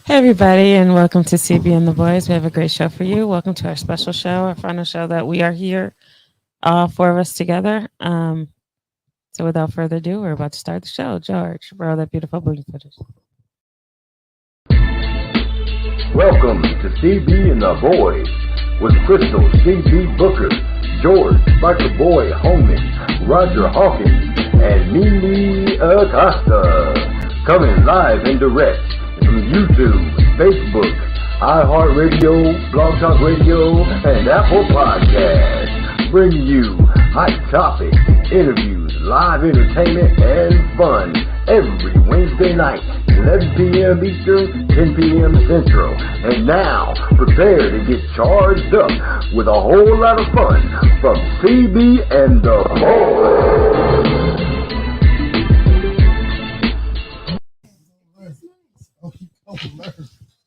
Hey, everybody, and welcome to CB and the Boys. We have a great show for you. Welcome to our special show, our final show that we are here, all four of us together. So, without further ado, we're about to start the show. George, roll that beautiful booty footage. Welcome to CB and the Boys with Crystal CB Booker, George Spiker Boy Holman, Roger Hawkins, and Mimi Acosta. Coming live and direct from YouTube, Facebook, iHeartRadio, Blog Talk Radio, and Apple Podcasts. Bringing you hot topics, interviews, live entertainment, and fun every Wednesday night, 11 p.m. Eastern, 10 p.m. Central. And now, prepare to get charged up with a whole lot of fun from CB and the Boys.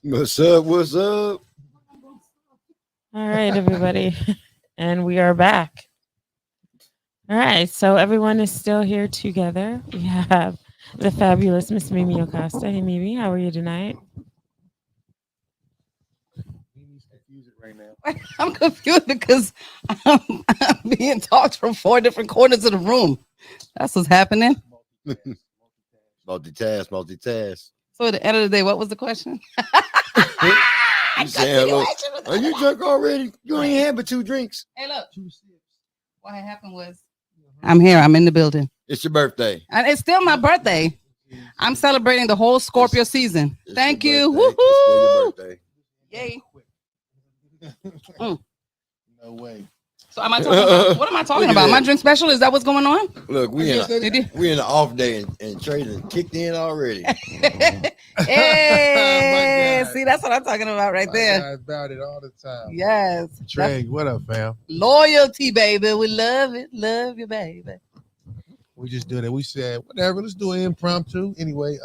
What's up? What's up? All right, everybody. And we are back. All right, so everyone is still here together. We have the fabulous Miss Mimi Acosta. Hey, Mimi, how are you tonight? I'm confused because I'm being talked from 4 different corners of the room. That's what's happening. Multitask. So at the end of the day, what was the question? You saying, look, are you drunk already? You ain't had but 2 drinks. Hey, look. What had happened was I'm here. I'm in the building. It's your birthday. And it's still my birthday. I'm celebrating the whole Scorpio season. It's Thank your you. birthday. It's still your birthday. Yay. No way. So am I talking about, what am I talking about? My drink special? Is that what's going on? Look, we in the off day and Trader kicked in already. Hey, see, that's what I'm talking about right I there. about it all the time. Yes. Trey, what up, fam? Loyalty, baby. We love it. Love you, baby. We just did it. We said, whatever, let's do an impromptu. Anyway,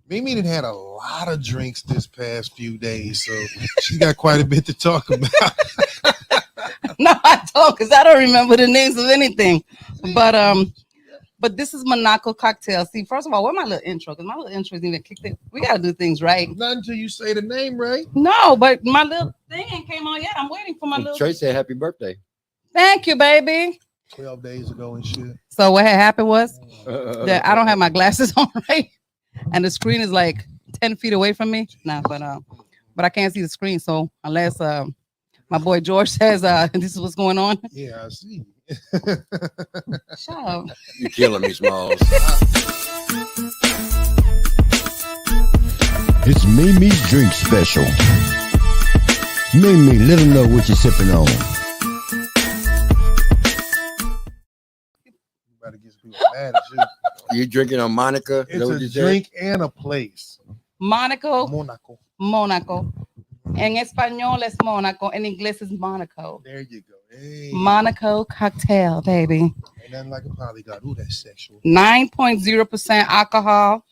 Mimi had a lot of drinks this past few days, so she got quite a bit to talk about. No, I don't, because I don't remember the names of anything. But this is Monaco cocktail. See, first of all, where's my little intro? Because my little intro isn't even kicked in. We gotta do things right. Not until you say the name right. No, but my little thing ain't came on yet. I'm waiting for my little. Trey said happy birthday. Thank you, baby. 12 days ago and shit. So what had happened was that I don't have my glasses on, right? And the screen is like 10 feet away from me. Nah, but I can't see the screen. So unless my boy George says this is what's going on. Yeah, I see. Shut up. You're killing me, Smalls. It's Mimi's drink special. Mimi, let them know what you're sipping on. You better get some people mad at you. You drinking on Monica? It's a drink and a place. Monaco. Monaco. En español es Monaco. En inglés es Monaco. There you go. Hey. Monaco cocktail, baby. Ain't nothing like a polyglot. Ooh, that's sexual. 9.0% alcohol.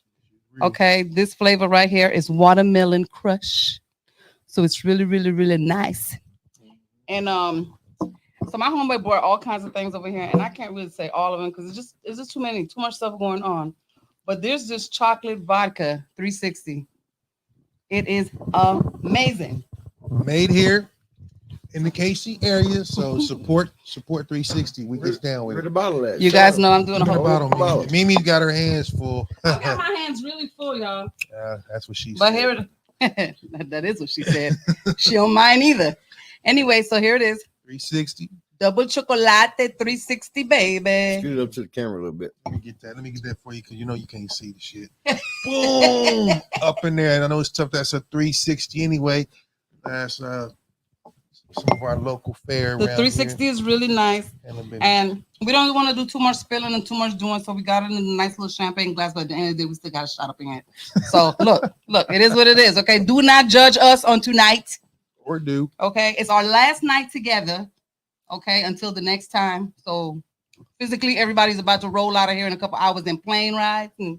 Okay, this flavor right here is watermelon crush. So it's really, really, really nice. And so my homeboy bought all kinds of things over here, and I can't really say all of them because it's just too much stuff going on. But there's this chocolate vodka 360. It is amazing. Made here in the KC area, so support 360. We get down with Where the it. bottle at? You guys know I'm doing a Look at the whole. bottle, Mimi's got her hands full. I got my hands really full, y'all. That's what she But said. here that is what she said. She don't mind either. Anyway, so here it is. 360. Double chocolate 360, baby. Scoot it up to the camera a little bit. Let me get that for you because you know you can't see the shit. Boom! Up in there. And I know it's tough. That's a 360 anyway. That's some of our local fare. The 360 is really nice. And we don't want to do too much spilling and too much doing. So we got it in a nice little champagne glass. But at the end of the day, we still got a shot up in it. So look, it is what it is. Okay. Do not judge us on tonight. Or do. Okay. It's our last night together. Okay. Until the next time. So physically, everybody's about to roll out of here in a couple hours in plane rides and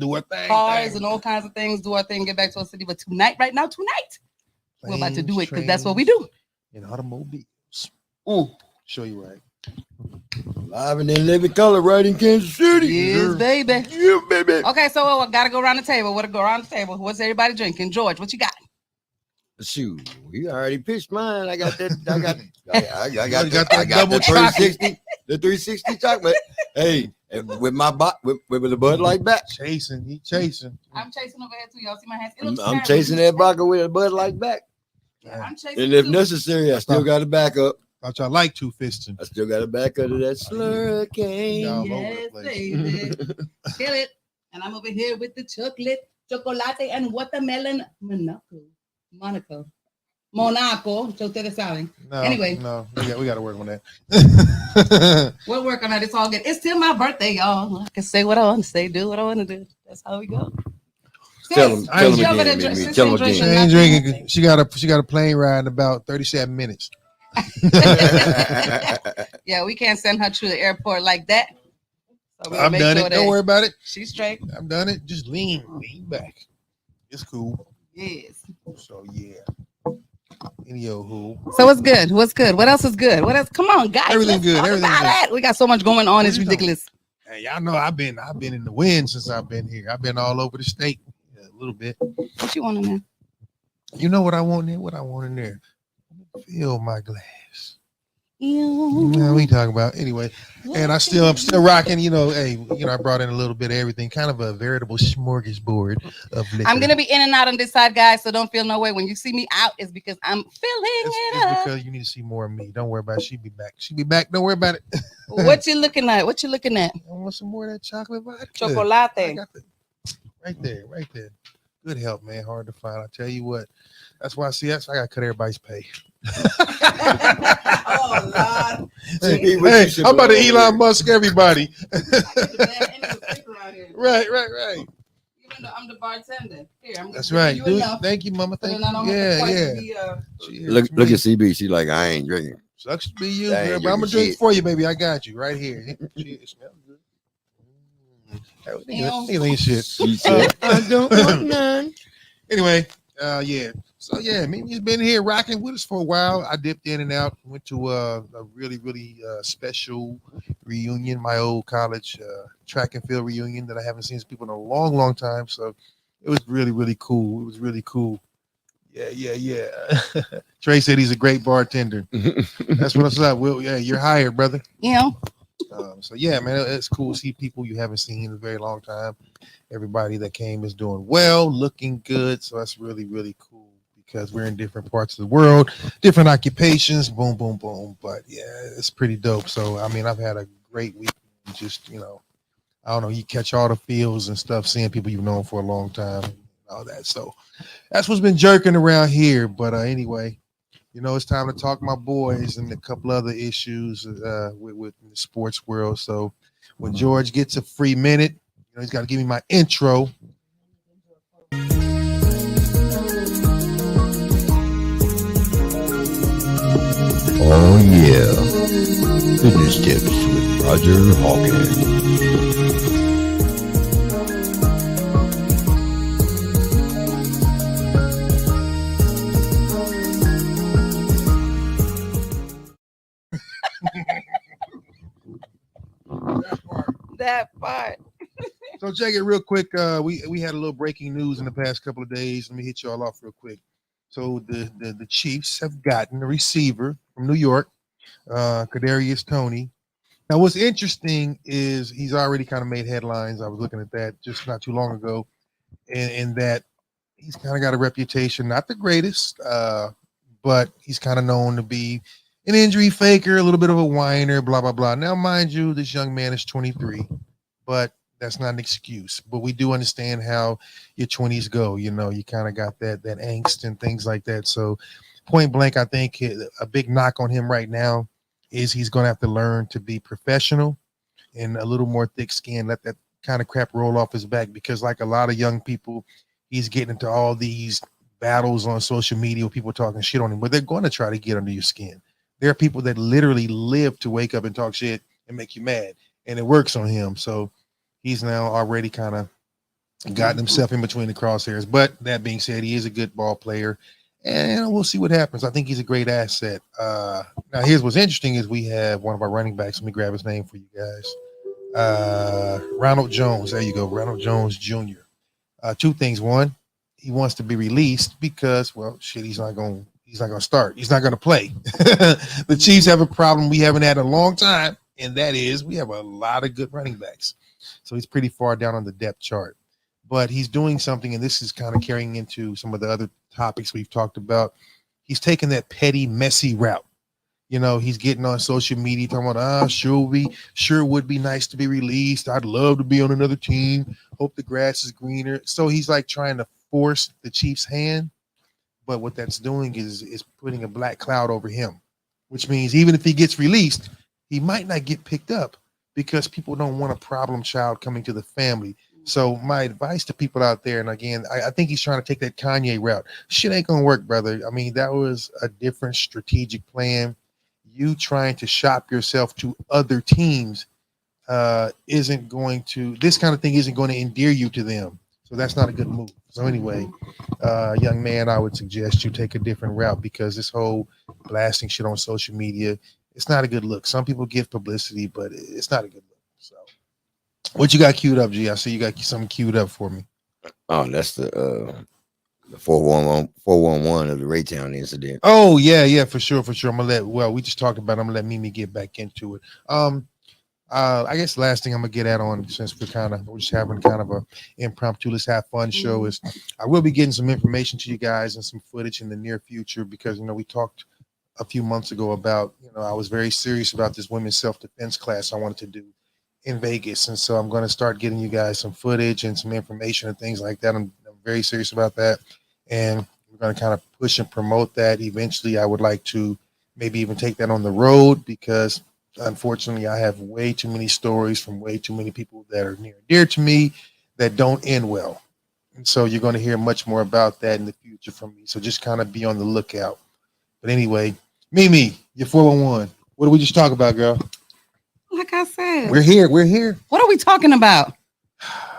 do our thing. Cars and all kinds of things. Do our thing. Get back to our city. But tonight, right now, we're about to do it because that's what we do. In automobiles. Mm. Show you right. Live and in living color right in Kansas City. Yes, baby. Yeah, baby. Okay, so I gotta go around the table. What to go around the table? What's everybody drinking? George, what you got? Shoot, you already pitched mine. I got that. I got that double the 360. The 360 chocolate. Hey, with my with the Bud Light back. He chasing. I'm chasing over here too. Y'all see my hands? I'm chasing that vodka with a Bud Light back. Yeah, I'm chasing. And if necessary, I still got to back up. Thought y'all like two fisting. I still got to back up to that slurricane. Yes, baby. Kill it. And I'm over here with the chocolate, chocolate, and watermelon Monaco. So ustedes saben. No, Anyway. No, we got to work on that. We'll work on that. It's all good. It's still my birthday, y'all. I can say what I want to say, do what I want to do. That's how we go. Tell them again. Tell them She again. ain't drinking. She got a plane ride in about 37 minutes. Yeah, we can't send her to the airport like that. So I've done it. Don't worry about it. She's straight. I've done it. Just lean back. It's cool. Yes. So yeah. Anywho. So what's good? What's good? What else is good? What else? Come on, guys. Everything good. Talk Everything about good. it. We got so much going on. It's ridiculous. Hey, y'all know I've been in the wind since I've been here. I've been all over the state a little bit. What you want in there? You know what I want in there? What I want in there? Fill my glass. Yeah, we talking about anyway. And I'm still rocking. I brought in a little bit of everything, kind of a veritable smorgasbord of liquor. I'm gonna be in and out on this side, guys. So don't feel no way when you see me out. It's because I'm filling It's it up. because you need to see more of me. Don't worry about it. She'll be back. She'll be back. Don't worry about it. What you looking at? What you looking at? I want some more of that chocolate vodka. Chocolate. I got right there. Good help, man. Hard to find. I tell you what. That's why I got to cut everybody's pay. Oh Lord. Hey, I'm about to Elon Musk everybody. Right. Even though I'm the bartender. Here, That's right. Thank you, Mama. Thank you. Yeah. Look at CB. She's like, I ain't drinking. Sucks to be you, Dang, girl, but I'm gonna drink for you, baby. I got you right here. It smells good. Shit. She said, I don't want none. Anyway, yeah. So yeah, Mimi's been here rocking with us for a while. I dipped in and out. Went to a really, really special reunion, my old college track and field reunion that I haven't seen people in a long, long time. So it was really, really cool. It was really cool. Yeah. Trey said he's a great bartender. That's what's up. Will, yeah, you're hired, brother. Yeah. So yeah, man, it's cool to see people you haven't seen in a very long time. Everybody that came is doing well, looking good. So that's really, really cool because we're in different parts of the world, different occupations, boom, boom, boom. But yeah, it's pretty dope. So I mean, I've had a great week. Just I don't know, you catch all the feels and stuff, seeing people you've known for a long time, and all that. So that's what's been jerking around here. But anyway. It's time to talk my boys and a couple other issues with the sports world. So when George gets a free minute, he's got to give me my intro. Oh yeah, fitness tips with Roger Hawkins. That part. So check it real quick. We had a little breaking news in the past couple of days. Let me hit you all off real quick. So the Chiefs have gotten a receiver from New York, Kadarius Toney. Now, what's interesting is he's already kind of made headlines. I was looking at that just not too long ago, and that he's kind of got a reputation, not the greatest, but he's kind of known to be an injury faker, a little bit of a whiner, blah, blah, blah. Now, mind you, this young man is 23, but that's not an excuse. But we do understand how your 20s go. You kind of got that angst and things like that. So point blank, I think a big knock on him right now is he's going to have to learn to be professional and a little more thick skin, let that kind of crap roll off his back, because like a lot of young people, he's getting into all these battles on social media with people talking shit on him, but they're going to try to get under your skin. There are people that literally live to wake up and talk shit and make you mad, and it works on him. So he's now already kind of gotten himself in between the crosshairs. But that being said, he is a good ball player, and we'll see what happens. I think he's a great asset. Now, here's what's interesting is we have one of our running backs. Let me grab his name for you guys. Ronald Jones. There you go, Ronald Jones Jr. Two things. One, he wants to be released because, well, shit, he's not going to start. He's not going to play. The Chiefs have a problem we haven't had in a long time, and that is we have a lot of good running backs. So he's pretty far down on the depth chart. But he's doing something, and this is kind of carrying into some of the other topics we've talked about. He's taking that petty, messy route. You know, he's getting on social media talking about, sure would be nice to be released. I'd love to be on another team. Hope the grass is greener. So he's like trying to force the Chiefs' hand. But what that's doing is putting a black cloud over him, which means even if he gets released, he might not get picked up because people don't want a problem child coming to the family. So my advice to people out there, and again, I think he's trying to take that Kanye route. Shit ain't going to work, brother. I mean, that was a different strategic plan. You trying to shop yourself to other teams isn't going to, this kind of thing isn't going to endear you to them. So that's not a good move. So anyway, young man, I would suggest you take a different route because this whole blasting shit on social media, it's not a good look. Some people give publicity, but it's not a good look. So what you got queued up, G? I see you got something queued up for me. Oh, that's the 411 of the Raytown incident. Oh, yeah, for sure. I'm gonna we just talked about it. I'm gonna let Mimi get back into it. I guess the last thing I'm gonna get at on, since we're just having kind of a impromptu, let's have fun show, is I will be getting some information to you guys and some footage in the near future because we talked a few months ago about I was very serious about this women's self-defense class I wanted to do in Vegas, and so I'm going to start getting you guys some footage and some information and things like that. I'm very serious about that, and we're going to kind of push and promote that. Eventually, I would like to maybe even take that on the road because unfortunately, I have way too many stories from way too many people that are near and dear to me that don't end well. And so you're going to hear much more about that in the future from me. So just kind of be on the lookout. But anyway, Mimi, your 411. What did we just talk about, girl? Like I said, We're here. What are we talking about?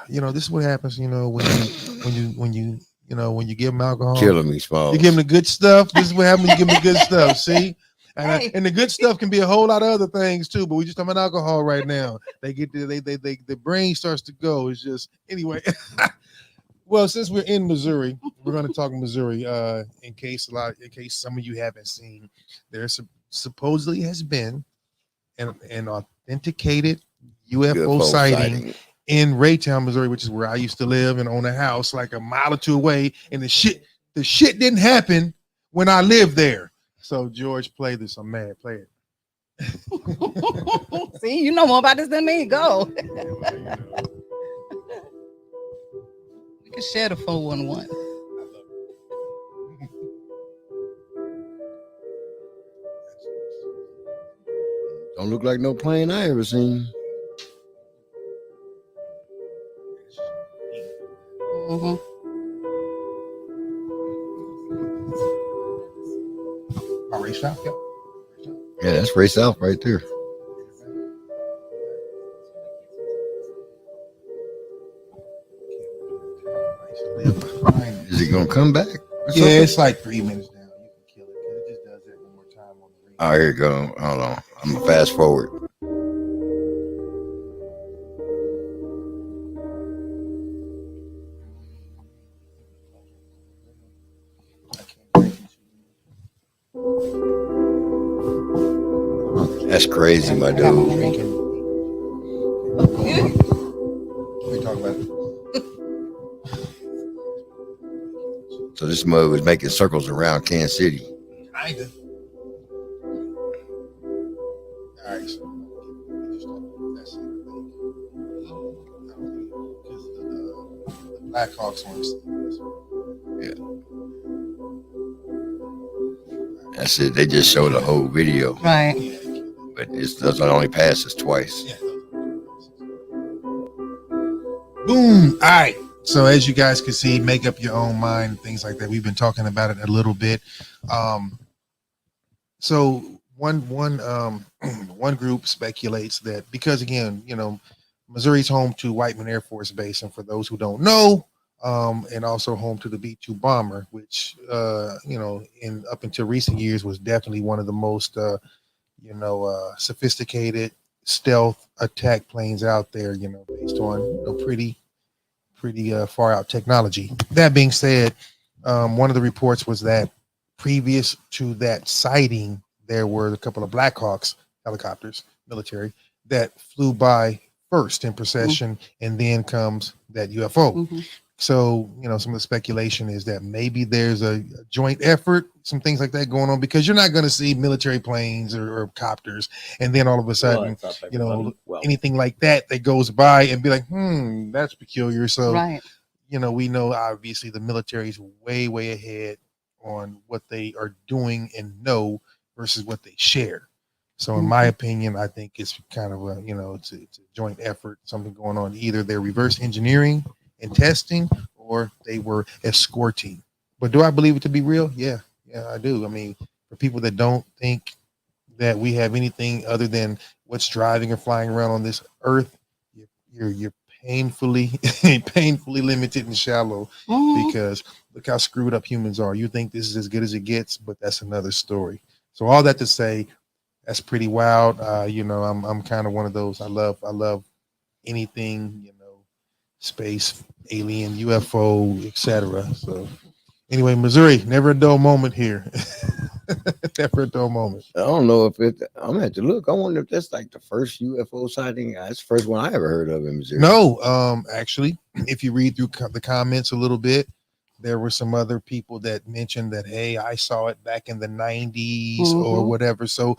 This is what happens, when you give them alcohol. Killing me, Smalls. You give them the good stuff. This is what happens when you give them the good stuff. See? Hey. And the good stuff can be a whole lot of other things too, but we just talking about alcohol right now. The brain starts to go. It's just anyway. Well, since we're in Missouri, we're going to talk Missouri. In case some of you haven't seen, there supposedly has been an authenticated UFO sighting in Raytown, Missouri, which is where I used to live and own a house like a mile or two away. And the shit didn't happen when I lived there. So George, play this. I'm mad. Play it. See, you know more about this than me. Go. We can share the 411. Don't look like no plane I ever seen. Mm-hmm. Ray South, yep. Yeah, that's Ray South right there. Is it gonna come back? Yeah, it's like 3 minutes down. You can kill it because it just does that one more time on the radio. Oh, here you go. Hold on. I'm gonna fast forward. That's crazy, my dude. We talk about it. So this mud was making circles around Kansas City. Kinda. All right, so that's it. Because the Blackhawks want to. That's it. They just showed the whole video, Right. but it doesn't only pass us twice. Yeah. Boom. All right. So as you guys can see, make up your own mind, things like that. We've been talking about it a little bit. So one group speculates that because again, Missouri's home to Whiteman Air Force Base, and for those who don't know, and also home to the B-2 bomber, which in up until recent years was definitely one of the most sophisticated stealth attack planes out there. Based on pretty far out technology. That being said, one of the reports was that previous to that sighting, there were a couple of Blackhawks helicopters, military, that flew by first in procession, and then comes that UFO. Mhm. So, some of the speculation is that maybe there's a joint effort, some things like that going on, because you're not going to see military planes or copters, and then all of a sudden, anything like that goes by and be like, that's peculiar. So, Right. we know obviously the military is way, way ahead on what they are doing and know versus what they share. So in my opinion, I think it's kind of it's a joint effort, something going on. Either they're reverse engineering and testing, or they were escorting. But do I believe it to be real? Yeah, I do. I mean, for people that don't think that we have anything other than what's driving or flying around on this earth, you're painfully limited and shallow, because look how screwed up humans are. You think this is as good as it gets, but that's another story. So all that to say, that's pretty wild. I'm kind of one of those. I love anything, space, alien, UFO, etc. So anyway, Missouri, never a dull moment here. Never a dull moment. I don't know if I'm gonna have to look. I wonder if that's like the first UFO sighting. That's the first one I ever heard of in Missouri. No, actually, if you read through the comments a little bit, there were some other people that mentioned that, hey, I saw it back in the 90s or whatever. So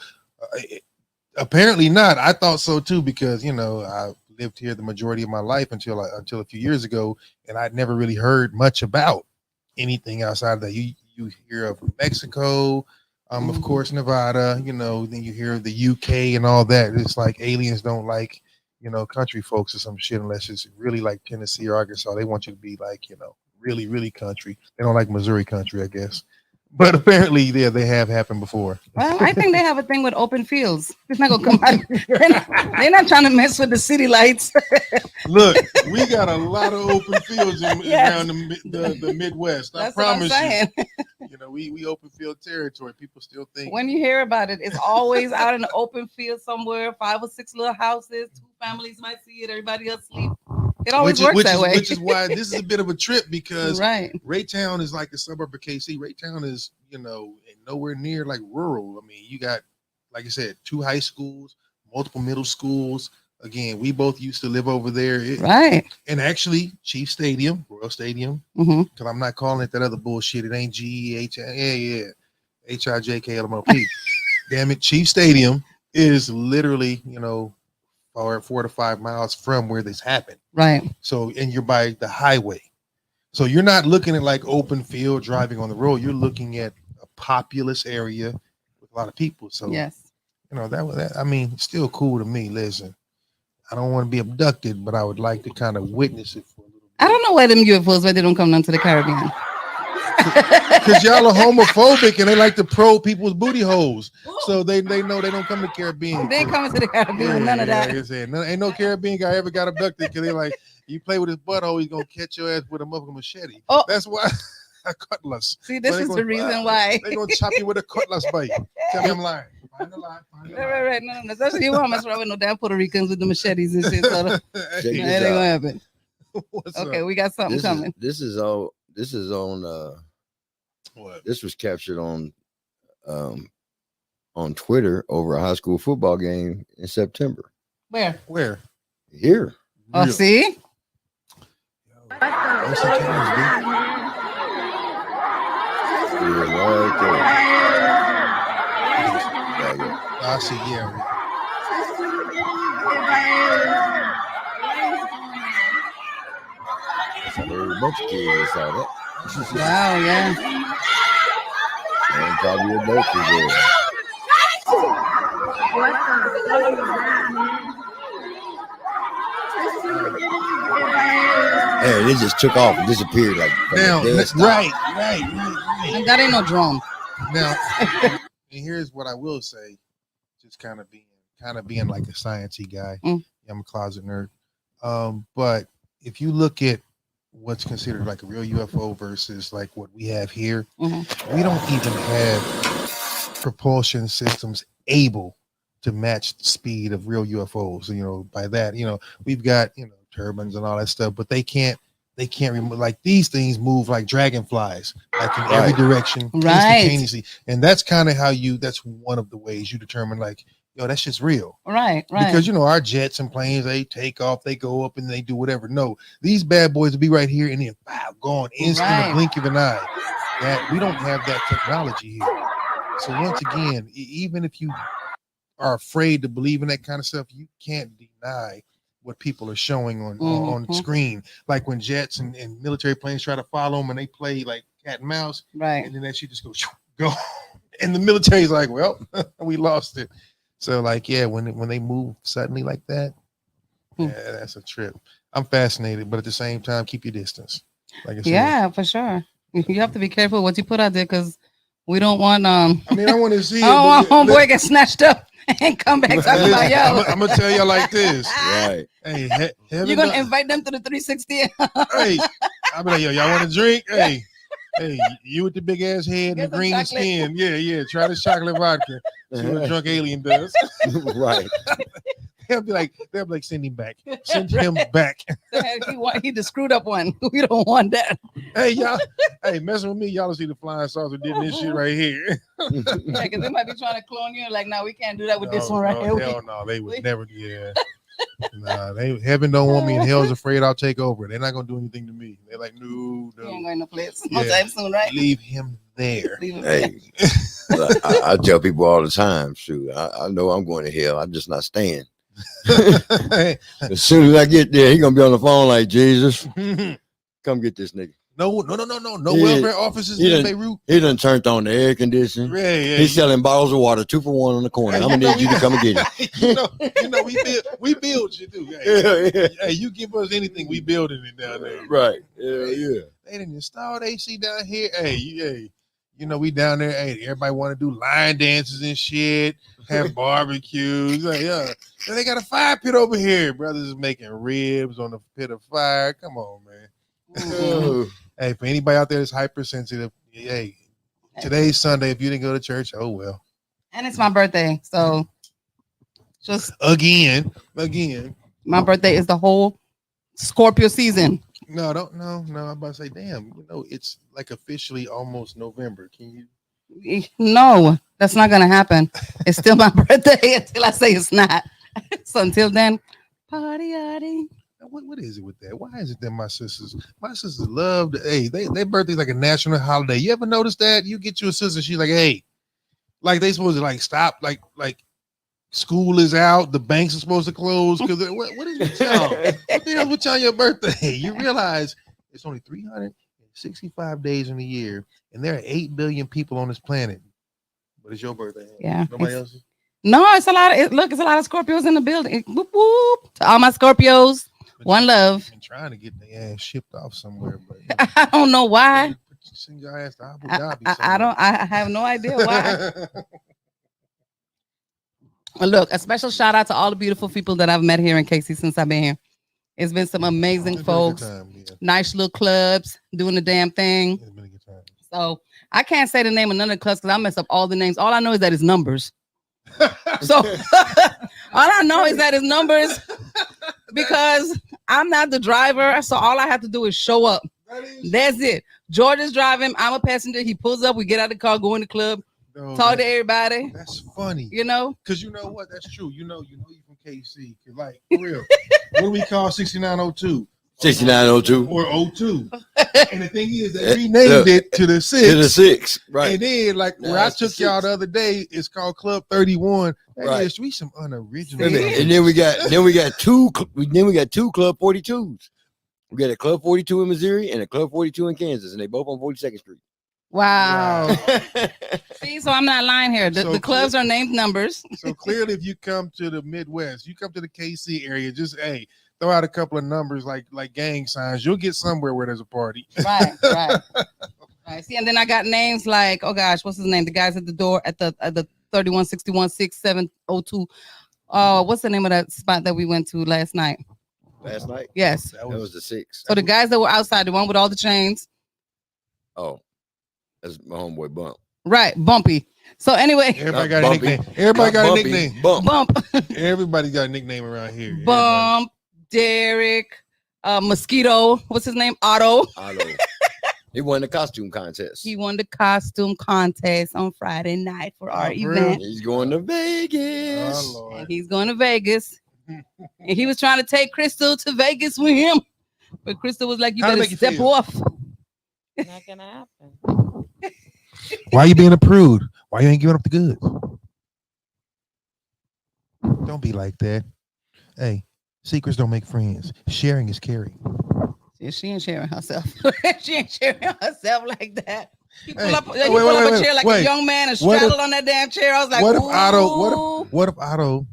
apparently not. I thought so too, because I lived here the majority of my life until a few years ago, and I'd never really heard much about anything outside of that. You hear of Mexico, of course, Nevada, then you hear of the UK and all that. It's like aliens don't like, country folks or some shit, unless it's really like Tennessee or Arkansas. They want you to be like, really, really country. They don't like Missouri country, I guess. But apparently, yeah, they have happened before. Well, I think they have a thing with open fields. It's not gonna come out. They're not trying to mess with the city lights. Look, we got a lot of open fields around the Midwest. That's I promise what I'm saying. you. We open field territory. People still think When you hear about it, it's always out in the open field somewhere. 5 or 6 little houses. 2 families might see it. Everybody else sleep. It always works that way. Which is why this is a bit of a trip, because right. Raytown is like a suburb of KC. Raytown is, nowhere near like rural. I mean, you got, like I said, 2 high schools, multiple middle schools. Again, we both used to live over there. Right. And actually, Chief Stadium, Royal Stadium, because I'm not calling it that other bullshit. It ain't HIJKLMOP. Damn it, Chief Stadium is literally, 4 to 5 miles from where this happened. Right. So, and you're by the highway. So you're not looking at like open field driving on the road. You're looking at a populous area with a lot of people. So, yes, that I mean, still cool to me. Listen, I don't want to be abducted, but I would like to kind of witness it for a little bit. I don't know why them UFOs, why they don't come down to the Caribbean. Because y'all are homophobic and they like to probe people's booty holes. So they know they don't come to the Caribbean. They ain't coming to the Caribbean, none of that. Ain't no Caribbean guy ever got abducted, because they like, you play with his butthole, he's gonna catch your ass with a motherfucking machete. Oh. That's why a cutlass. See, this is the reason why. They're gonna chop you with a cutlass bite. Tell me I'm lying. Find the lie. Right. No. Especially you won't mess around with no damn Puerto Ricans with the machetes and shit. So that ain't gonna happen. Okay, we got something coming. This is on what? This was captured on Twitter over a high school football game in September. Where? Here. Oh, Real. see? What's the cameras, dude? I see, yeah. That's a whole bunch of kids that saw that. Wow, yeah. And probably a boat is there. And it just took off and disappeared like Now, right. And that ain't no drone. Now, and here's what I will say, just kind of being like a sciencey guy. I'm a closet nerd. But if you look at what's considered like a real UFO versus like what we have here. Mhm. We don't even have propulsion systems able to match the speed of real UFOs. You know, by that, you know, we've got, you know, turbines and all that stuff, but they can't remove, like these things move like dragonflies, like in every direction, instantaneously. And that's kind of how that's one of the ways you determine like, yo, that shit's real. Right. Because, you know, our jets and planes, they take off, they go up and they do whatever. No, these bad boys will be right here and then wow, gone instant, a blink of an eye. That we don't have that technology here. So once again, even if you are afraid to believe in that kind of stuff, you can't deny what people are showing on screen. Like when jets and military planes try to follow them and they play like cat and mouse, right? And then that shit just goes go, and the military's like, well, we lost it. So like, yeah, when they move suddenly like that, yeah, that's a trip. I'm fascinated, but at the same time, keep your distance. Like I said. Yeah, for sure. You have to be careful what you put out there because we don't want I mean, I want to see. I don't want homeboy get snatched up and come back talking about yo. I'm gonna tell y'all like this. Right. Hey, you're gonna invite them to the 360. Hey, I'll be like, yo, y'all want a drink? Hey, you with the big ass head and the green chocolate skin. Yeah. Try the chocolate vodka. See what a drunk alien does. Right. They'll be like, send him back. Send him back. He the screwed up one. We don't want that. Hey, y'all. Hey, messing with me, y'all see the flying saucer did this shit right here. Yeah, because they might be trying to clone you. Like, no, we can't do that with this one right here. Hell no, they would never do that. Nah, heaven don't want me and hell's afraid I'll take over. They're not gonna do anything to me. They're like, no. He ain't going no place. No time soon, right? Leave him there. Hey, I tell people all the time, shoot, I know I'm going to hell. I'm just not staying. As soon as I get there, he gonna be on the phone like, Jesus, come get this nigga. No welfare offices in Beirut. He done turned on the air conditioning. Yeah. He's selling bottles of water 2 for $1 on the corner. I'm gonna need you to come and get it. you know, we build shit too. Hey, you give us anything, we building it down there. Right. Yeah. They didn't install AC down here. Hey, you know, we down there. Hey, everybody want to do line dances and shit, have barbecues. Like, yeah. And they got a fire pit over here. Brothers is making ribs on the pit of fire. Come on, man. Hey, for anybody out there that's hypersensitive, hey, today's Sunday. If you didn't go to church, oh well. And it's my birthday, so just again. My birthday is the whole Scorpio season. No. I'm about to say, damn. You know, it's like officially almost November. Can you? No, that's not gonna happen. It's still my birthday until I say it's not. So until then, party. What is it with that? Why is it that my sisters love their birthday's like a national holiday? You ever notice that? You get you a sister, she's like, hey, like they supposed to like stop, like school is out, the banks are supposed to close because what is with y'all? What the hell with y'all your birthday? You realize it's only 365 days in a year, and there are 8 billion people on this planet. But it's your birthday. Yeah. Nobody else's. No, it's a lot. It's a lot of Scorpios in the building. Whoop, whoop. To all my Scorpios. One love. I've been trying to get the ass shipped off somewhere, but I don't know why. Send your ass to Abu Dhabi. I have no idea why. Look, a special shout out to all the beautiful people that I've met here in KC since I've been here. It's been some amazing folks, nice little clubs doing the damn thing. It's been a good time. So I can't say the name of none of the clubs because I mess up all the names. All I know is that it's numbers. So all I know is that it's numbers because I'm not the driver. So all I have to do is show up. That's it. George is driving. I'm a passenger. He pulls up. We get out of the car, go in the club, talk to everybody. That's funny. You know? Because you know what? That's true. You know you from KC. Like, for real. What do we call 6902? 6902 or 02. And the thing is, they renamed it to the 6. To the 6, right? And then, like where I took y'all the other day, it's called Club 31. Right. Is we some unoriginal. And then we got two Club 42s. We got a Club 42 in Missouri and a Club 42 in Kansas, and they both on 42nd Street. Wow. See, so I'm not lying here. The clubs are named numbers. So clearly, if you come to the Midwest, you come to the KC area, just throw out a couple of numbers like gang signs. You'll get somewhere where there's a party. Right. See, and then I got names like, oh gosh, what's his name? The guys at the door at the 3161 6702. Oh, what's the name of that spot that we went to last night? Last night? Yes. That was the 6th. So the guys that were outside, the one with all the chains. Oh, that's my homeboy Bump. Right, Bumpy. So anyway, Everybody got Bumpy. a nickname. Everybody Not got Bumpy, a nickname. Bump. Everybody got a nickname around here. Everybody. Bump, Derek, Mosquito. What's his name? Otto. He won the costume contest. He won the costume contest on Friday night for our for real? event. He's going to Vegas. Oh, Lord. And he's going to Vegas. And he was trying to take Crystal to Vegas with him. But Crystal was like, you How'd it better make you step feel? off. Not gonna happen. Why you being a prude? Why you ain't giving up the goods? Don't be like that. Hey, secrets don't make friends. Sharing is caring. Yeah, she ain't sharing herself. She ain't sharing herself like that. He pull Hey, up, he wait, pull wait, up wait, a chair like wait. a young man and What if- straddle on that damn chair. I was like, What if ooh. Otto? What if Otto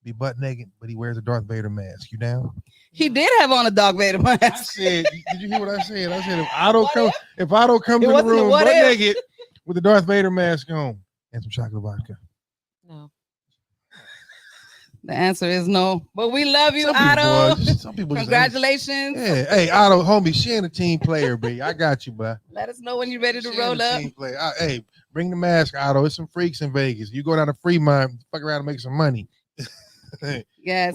be butt naked, but he wears a Darth Vader mask? You down? He did have on a Dog Vader I mask. said, did you hear what I said? I said if Otto comes It in the wasn't a room what butt if. naked with the Darth Vader mask on and some chocolate vodka. No. The answer is no. But we love you, Some people, Otto. some people just- Congratulations. Yeah, hey Otto, homie, she ain't a team player, B. I got you, bro. Let us know when you're ready to She roll ain't a up. team player. Hey, bring the mask, Otto. It's some freaks in Vegas. You go down to Fremont, fuck around and make some money. Yes,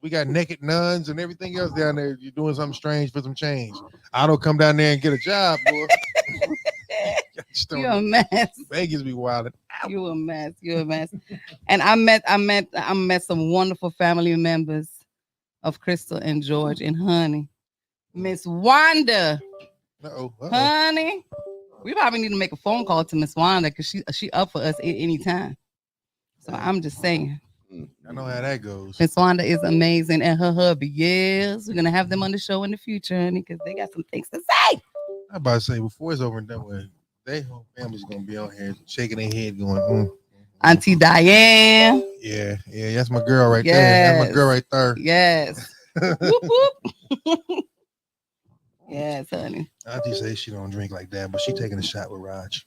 we got naked nuns and everything else down there. You're doing something strange for some change. Otto come down there and get a job, boy. Just don't You're a know. mess. Vegas be wilding. You a mess. You a mess. And I met some wonderful family members of Crystal and George and Honey. Miss Wanda. Uh-oh. Honey. We probably need to make a phone call to Miss Wanda because she up for us at any time. So I'm just saying. I know how that goes. Miss Wanda is amazing, and her hubby. Yes, we're gonna have them on the show in the future, honey, because they got some things to say. I'm about to say before it's over and done with, their whole family's gonna be on here shaking their head, going, Auntie Diane. yeah, that's my girl right there. That's my girl right there. Yes. Whoop, whoop. Yes, honey. Auntie says she don't drink like that, but she taking a shot with Raj.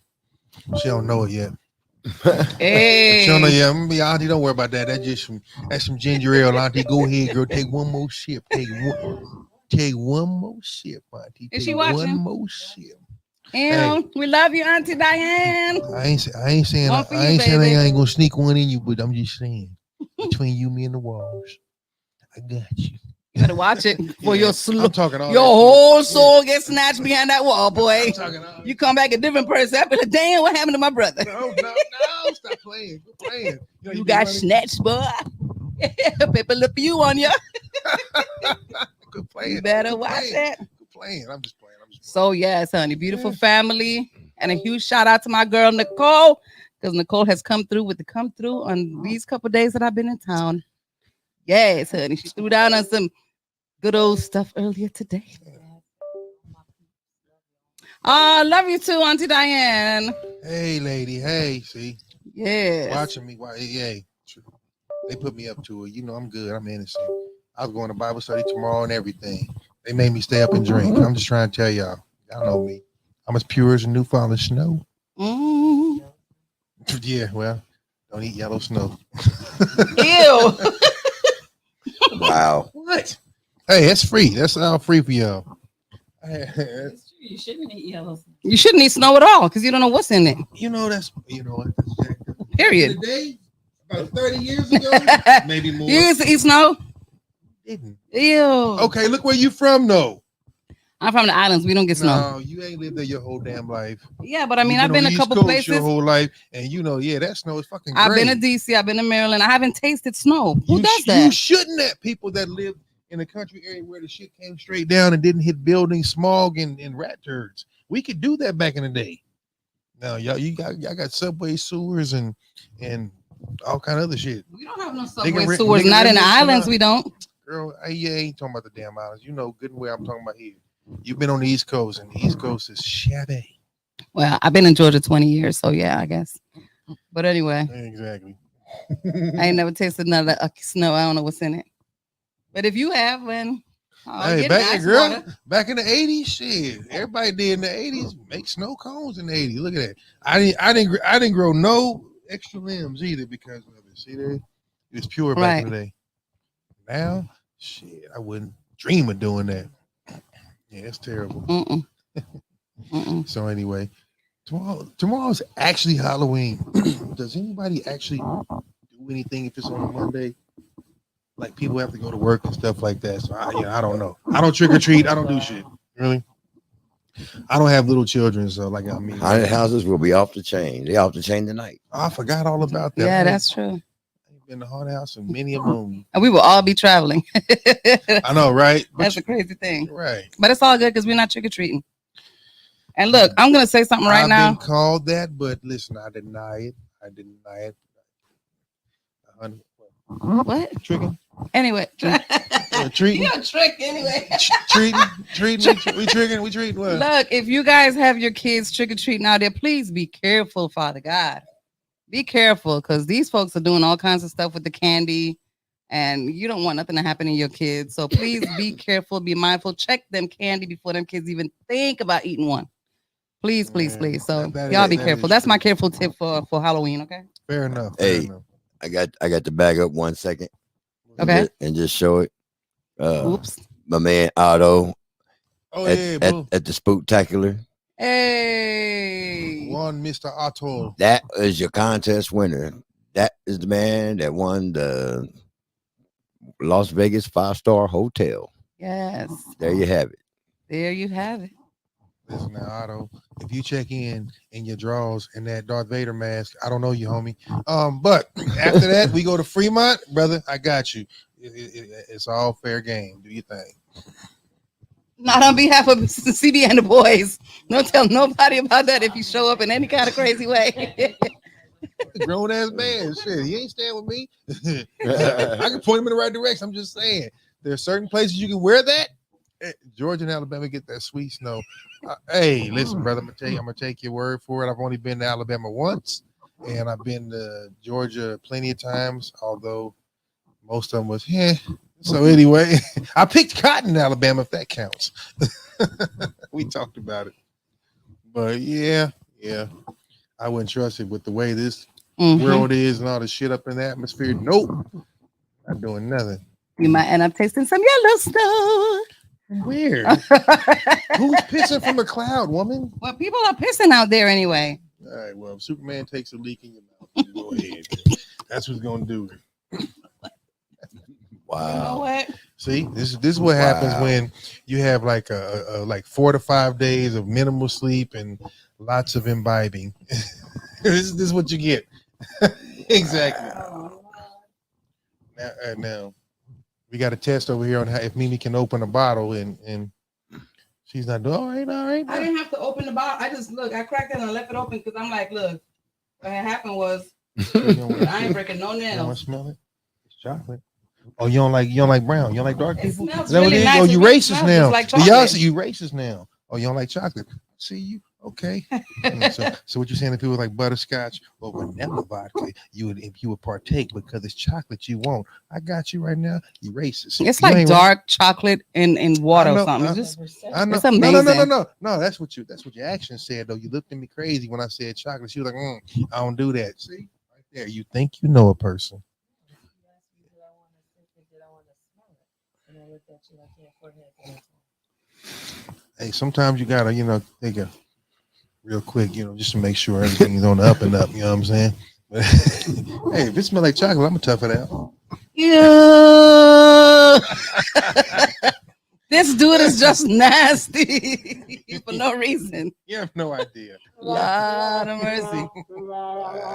She don't know it yet. Hey. She don't know yet. I'm gonna be Auntie, don't worry about that. That's some ginger ale, Auntie. Go ahead, girl. Take one more sip. Take one more sip, Auntie. Is Take she watching? one more sip. And we love you, Auntie Diane. I ain't saying One for you, I ain't saying baby. I ain't gonna sneak one in you, but I'm just saying between you, me, and the walls, I got you. You better watch it for your I'm talking all your that whole shit. soul gets snatched behind that wall, boy. I'm talking all You come back a different person. I be like, damn, what happened to my brother? No, stop playing. Quit playing. You be got running- snatched, boy. People look for you on you. Quit playing. You better Quit watch playing. that. Quit playing. I'm just playing. So yes, honey, beautiful family, and a huge shout out to my girl Nicole, because Nicole has come through on these couple days that I've been in town. Yes, honey, she threw down on some good old stuff earlier today. Love you too, Auntie Diane. Hey, lady. Hey, see, Yes. watching me. Hey, they put me up to it. You know, I'm good. I'm innocent. I was going to Bible study tomorrow and everything. They made me stay up and drink. I'm just trying to tell y'all. Y'all know me. I'm as pure as a new fallen snow. Mm. Yeah, well, don't eat yellow snow. Ew. Wow. What? Hey, that's free. That's all free for y'all. You shouldn't eat yellows. You shouldn't eat snow at all because you don't know what's in it. You know what? Period. Today, about 30 years ago, maybe more. You used to eat snow? Didn't. Ew. Okay, look where you from, though. I'm from the islands. We don't get snow. No, you ain't lived there your whole damn life. Yeah, but I mean, You've I've been on a the couple East Coast places. your whole life, and you know, yeah, that snow is fucking great. I've been to DC. I've been to Maryland. I haven't tasted snow. Who You does that? You shouldn't have people that live in a country area where the shit came straight down and didn't hit buildings, smog, and rat turds. We could do that back in the day. Now, y'all got subway sewers and all kind of other shit. We don't have no They can subway rent- sewers. they can Not in rent the this islands. out. We don't. Girl, I ain't talking about the damn islands. You know good and well I'm talking about here. You've been on the East Coast, and the East Coast is shabby. Well, I've been in Georgia 20 years, so yeah, I guess. But anyway, Exactly. I ain't never tasted none of the snow. I don't know what's in it. But if you have, then Hey, get back nice girl, water. back in the 80s, shit. Everybody did in the 80s. Make snow cones in the 80s. Look at that. I didn't grow no extra limbs either because of it. See there? It was pure back in the day. Now, Shit, I wouldn't dream of doing that. Yeah, it's terrible. So anyway, tomorrow's actually Halloween. Does anybody actually do anything if it's on a Monday? Like people have to go to work and stuff like that. So I don't know. I don't trick or treat. I don't do shit. Really. I don't have little children, so like I mean, Haunted houses will be off the chain. They off the chain tonight. I forgot all about that. Yeah, that's true. I've been to haunted house in many a moon. And we will all be traveling. I know, right? But That's a crazy thing. right. But it's all good because we're not trick or treating. And look, I'm gonna say something right I've now. been called that, but listen, I deny it. What? Tricking. Anyway, Treating. you're a trick anyway. treating. We tricking. What? Look, if you guys have your kids trick or treating out there, please be careful, Father God. Be careful, because these folks are doing all kinds of stuff with the candy, and you don't want nothing to happen to your kids. So please be careful, be mindful. Check them candy before them kids even think about eating one. Please. So y'all be careful. That's my careful tip for Halloween. Okay. Fair enough. Hey, I got to back up 1 second. Okay. And just show it. Oops. My man Otto. Oh at, yeah, at, boo. at the Spooktacular. Hey. One Mr. Otto. That is your contest winner. That is the man that won the Las Vegas 5-star hotel. Yes. There you have it. There you have it. Listen now, Otto. If you check in your drawers and that Darth Vader mask, I don't know you, homie. But after that, we go to Fremont, brother. I got you. It's all fair game. Do your thing. Not on behalf of CB and the boys. Don't tell nobody about that if you show up in any kind of crazy way. Grown ass man, shit. He ain't staying with me. I can point him in the right direction. I'm just saying, there are certain places you can wear that. Georgia and Alabama get that sweet snow. Hey, listen, brother, I'm gonna take your word for it. I've only been to Alabama once, and I've been to Georgia plenty of times, although most of them was So anyway, I picked cotton in Alabama, if that counts. We talked about it, but yeah, I wouldn't trust it with the way this world is and all the shit up in the atmosphere. Nope, not doing nothing. You might end up tasting some Yellowstone. Weird. Who's pissing from a cloud, woman? Well, people are pissing out there anyway. All right, well, if Superman takes a leak in your mouth, you go ahead. That's what's gonna do it. Wow. You know what? See, this is what happens when you have like like 4 to 5 days of minimal sleep and lots of imbibing. this is what you get. Exactly. Now we got a test over here on how if Mimi can open a bottle and she's not doing all right. I didn't have to open the bottle. I cracked it and I left it open because I'm like, look, what had happened was I ain't breaking no You want nails. to smell it? It's chocolate. Oh, you don't like brown? You don't like dark It people? smells Is that what really it is? nice. Oh, you It really racist smells now? just like Do y'all chocolate. see you racist now? Oh, you don't like chocolate? See you? Okay. So what you're saying? If people like butterscotch or vanilla vodka, if you would partake because it's chocolate you won't. I got you right now. You racist. It's You like ain't dark chocolate in water I know, or something. I- It's just I know. It's amazing. No. That's what your action said though. You looked at me crazy when I said chocolate. She was like, I don't do that. See, right there. You think you know a person. Hey, sometimes you gotta, take a real quick, just to make sure everything's on the up and up. You know what I'm saying? But, hey, if it smells like chocolate, I'm gonna tough it out. Yeah. This dude is just nasty for no reason. You have no idea. Lot of mercy.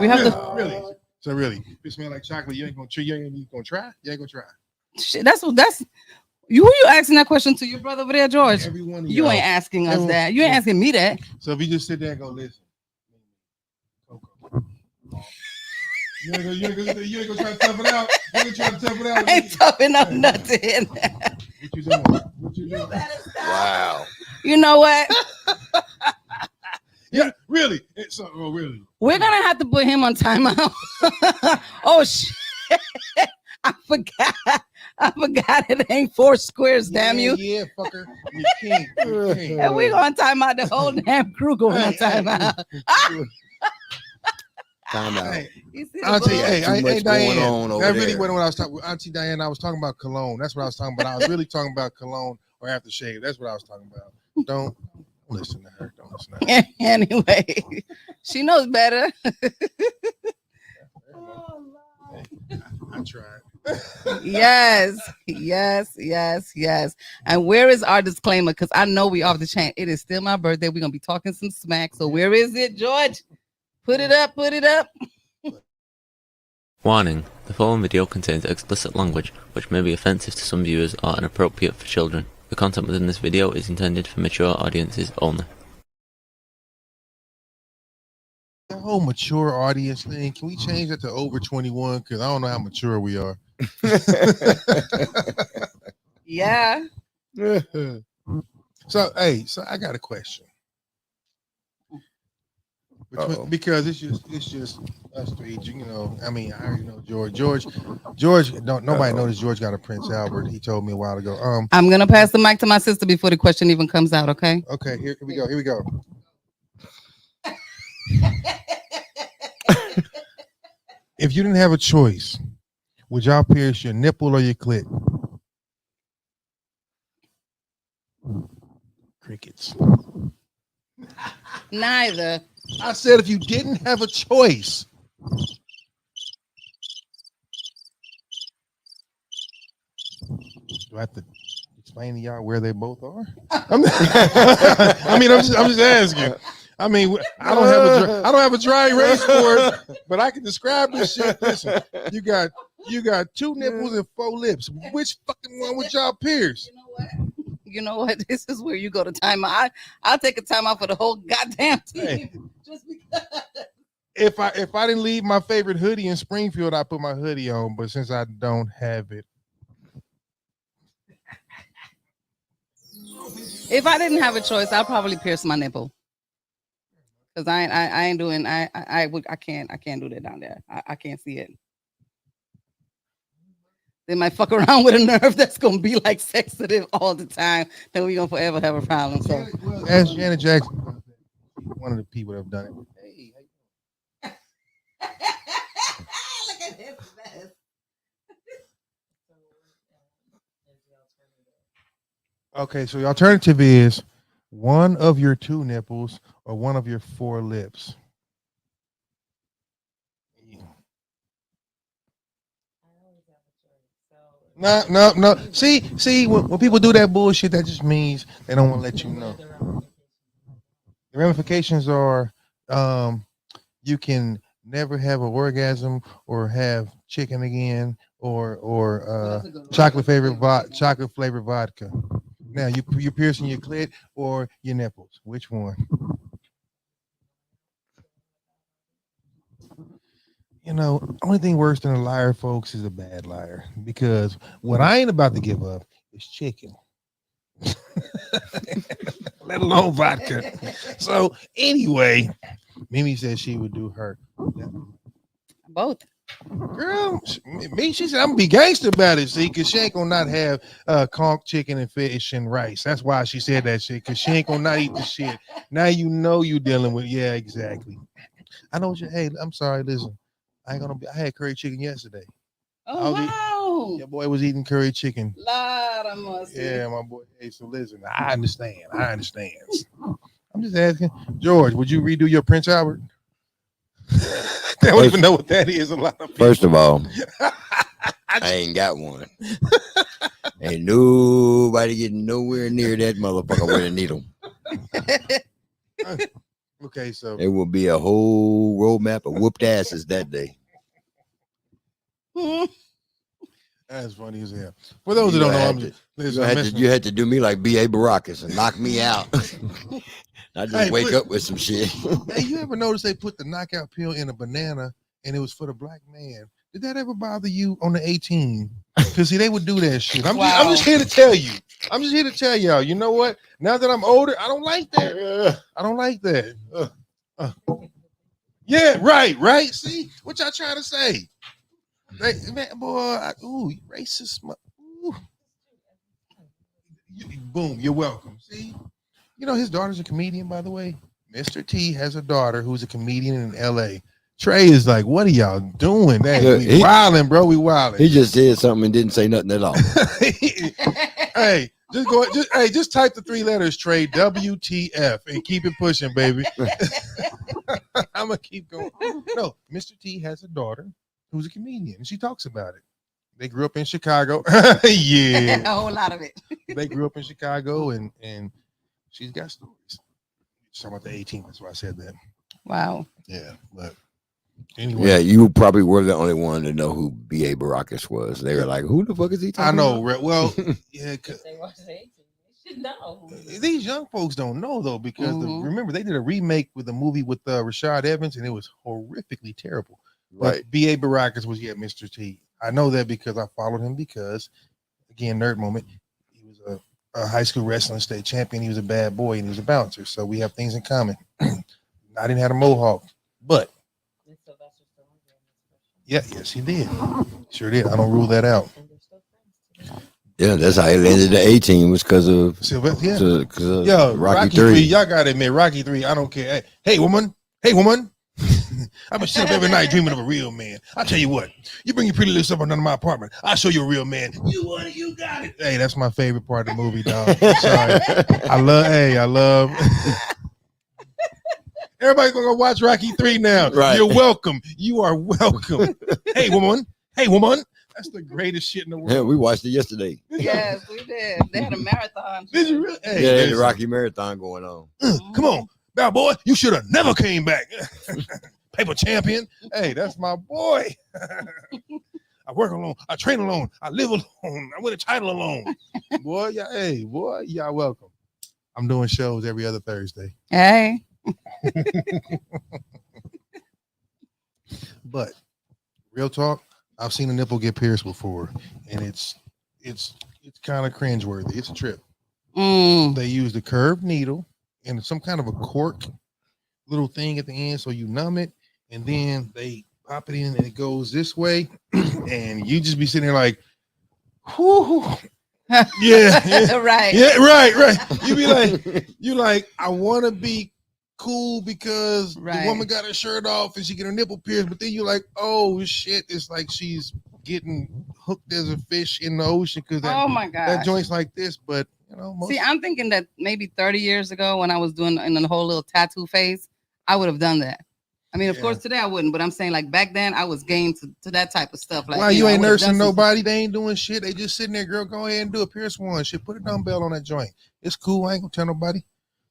We have to. Really. So really, if it smells like chocolate, you ain't gonna try. You ain't gonna try. Shit, that's you. Who you asking that question to? Your brother over there, George? Every one of You y'all. ain't asking us Everyone- that. You ain't asking me that. So if you just sit there and go listen. You ain't gonna try to tough it out. You ain't trying to tough it out. I ain't toughing up nothing. What you doing? What you doing? Wow. You know what? Yeah, really. Really. We're gonna have to put him on timeout. Oh shit! I forgot it ain't 4 squares. Damn you! Yeah, fucker. You can't. And we're gonna time out the whole damn crew going on timeout. Time out. Hey, You see the Auntie, bug? hey, Too much hey, Diane. going on over That really there. wasn't what I was talking about. Auntie Diane, I was talking about cologne. That's what I was talking about. I was really talking about cologne or aftershave. That's what I was talking about. Don't listen to her. Don't listen to her. Anyway, she knows better. I tried. Yes, yes, yes, yes. And where is our disclaimer? Because I know we off the chain. It is still my birthday. We're gonna be talking some smack. So where is it, George? Put it up, put it up. Warning: the following video contains explicit language which may be offensive to some viewers or inappropriate for children. The content within this video is intended for mature audiences only. The whole mature audience thing, can we change that to over 21? Because I don't know how mature we are. Yeah. So I got a question. Because it's just us three, you know. I mean, I already know George. Nobody noticed George got a Prince Albert. He told me a while ago. I'm gonna pass the mic to my sister before the question even comes out, okay? Okay, here we go. If you didn't have a choice, would y'all pierce your nipple or your clit? Crickets. Neither. I said if you didn't have a choice. Do I have to explain to y'all where they both are? I'm just asking. I mean, I don't have a dry erase board, but I can describe this shit. Listen, you got 2 nipples and 4 lips. Which fucking one would y'all pierce? You know what? This is where you go to timeout. I'll take a timeout for the whole goddamn team. Hey. Just because. If I didn't leave my favorite hoodie in Springfield, I put my hoodie on. But since I don't have it, If I didn't have a choice, I'll probably pierce my nipple. Cause I ain't doing I can't do that down there. I can't see it. They might fuck around with a nerve that's gonna be like sensitive all the time. Then we gonna forever have a problem. So ask Janet Jackson, one of the people that have done it. Hey, look at this mess. okay, so the alternative is one of your 2 nipples or one of your 4 lips. No. See, when people do that bullshit, that just means they don't want to let you know. The ramifications are you can never have an orgasm or have chicken again or chocolate flavored vodka. Now you're piercing your clit or your nipples. Which one? You know, only thing worse than a liar, folks, is a bad liar. Because what I ain't about to give up is chicken. Let alone vodka. So anyway, Mimi said she would do her. Both. Girl, she said I'm gonna be gangster about it, see, because she ain't gonna not have conch chicken and fish and rice. That's why she said that shit, because she ain't gonna not eat the shit. Now you know you dealing with, yeah, exactly. I know what you, hey, I'm sorry, listen. I had curry chicken yesterday. Oh wow. Your boy was eating curry chicken. Lord of mercy. Yeah, my boy. Hey, so listen, I understand. I'm just asking. George, would you redo your Prince Albert? They don't even know what that is. A lot of people. First of all, I ain't got one. Ain't nobody getting nowhere near that motherfucker with a needle. Okay, so it will be a whole roadmap of whooped asses that day. That's funny as hell. For those who don't know, you had to do me like B.A. Baracus and knock me out. I just wake up with some shit. Hey, you ever notice they put the knockout pill in a banana and it was for the black man? Did that ever bother you on the 18? Because see, they would do that shit. I'm just here to tell you. I'm just here to tell y'all. You know what? Now that I'm older, I don't like that. I don't like that. Yeah, right. See what y'all trying to say? Man, boy, racist. Boom, you're welcome. See, you know his daughter's a comedian, by the way. Mr. T has a daughter who's a comedian in LA. Trey is like, what are y'all doing? Hey, Look, we wilding, bro. We wilding. He just said something and didn't say nothing at all. Hey, just type the 3 letters, Trey, WTF, and keep it pushing, baby. I'm gonna keep going. No, Mr. T has a daughter who's a comedian, and she talks about it. They grew up in Chicago. Yeah, a whole lot of it. they grew up in Chicago, and she's got stories. Talking about the 18, that's why I said that. Wow. Yeah, but anyway. Yeah, you probably were the only one to know who B.A. Baracus was. They were like, who the fuck is he talking I know. about? Well, yeah. They watch the 18. They should know. These young folks don't know though, because Mhm. remember they did a remake with a movie with Rashad Evans, and it was horrifically terrible. Right. But B.A. Baracus was Mr. T. I know that because I followed him because, again, nerd moment. He was a high school wrestling state champion. He was a bad boy and he was a bouncer, so we have things in common. I didn't have a mohawk, but yes, he did. Sure did. I don't rule that out. Yeah, that's how he landed the 18 was because of Sylvester, yeah. Yo, Rocky 3. Y'all gotta admit, Rocky 3. I don't care. Hey, woman. I've been sitting up every night dreaming of a real man. I tell you what, you bring your pretty little stuff under my apartment, I'll show you a real man. You want it, you got it. Hey, that's my favorite part of the movie, dog. Sorry. I love. Everybody's gonna go watch Rocky 3 now. Right. You're welcome. You are welcome. Hey, woman. That's the greatest shit in the world. Yeah, we watched it yesterday. Yes, we did. They had a marathon. Did you really? Hey, Yeah, there's a Rocky Marathon going on. Come on, bad boy. You should have never came back. Paper champion. Hey, that's my boy. I work alone. I train alone. I live alone. I win a title alone. Boy, y'all welcome. I'm doing shows every other Thursday. Hey. But real talk, I've seen a nipple get pierced before, and it's kind of cringeworthy. It's a trip. They use the curved needle and some kind of a cork little thing at the end, so you numb it, and then they pop it in, and it goes this way, and you just be sitting there like, whoo. Yeah. Right. Yeah, right. You like, I want to be cool because the woman got her shirt off and she get her nipple pierced, but then you're like, oh shit, it's like she's getting hooked as a fish in the ocean because oh my god, that joint's like this. But see, I'm thinking that maybe 30 years ago when I was doing in the whole little tattoo phase, I would have done that. I mean, of course today I wouldn't, but I'm saying like back then I was game to that type of stuff. Like, why you ain't nursing nobody? They ain't doing shit. They just sitting there, girl. Go ahead and do a pierce one. Shit, put a dumbbell on that joint. It's cool. I ain't gonna tell nobody.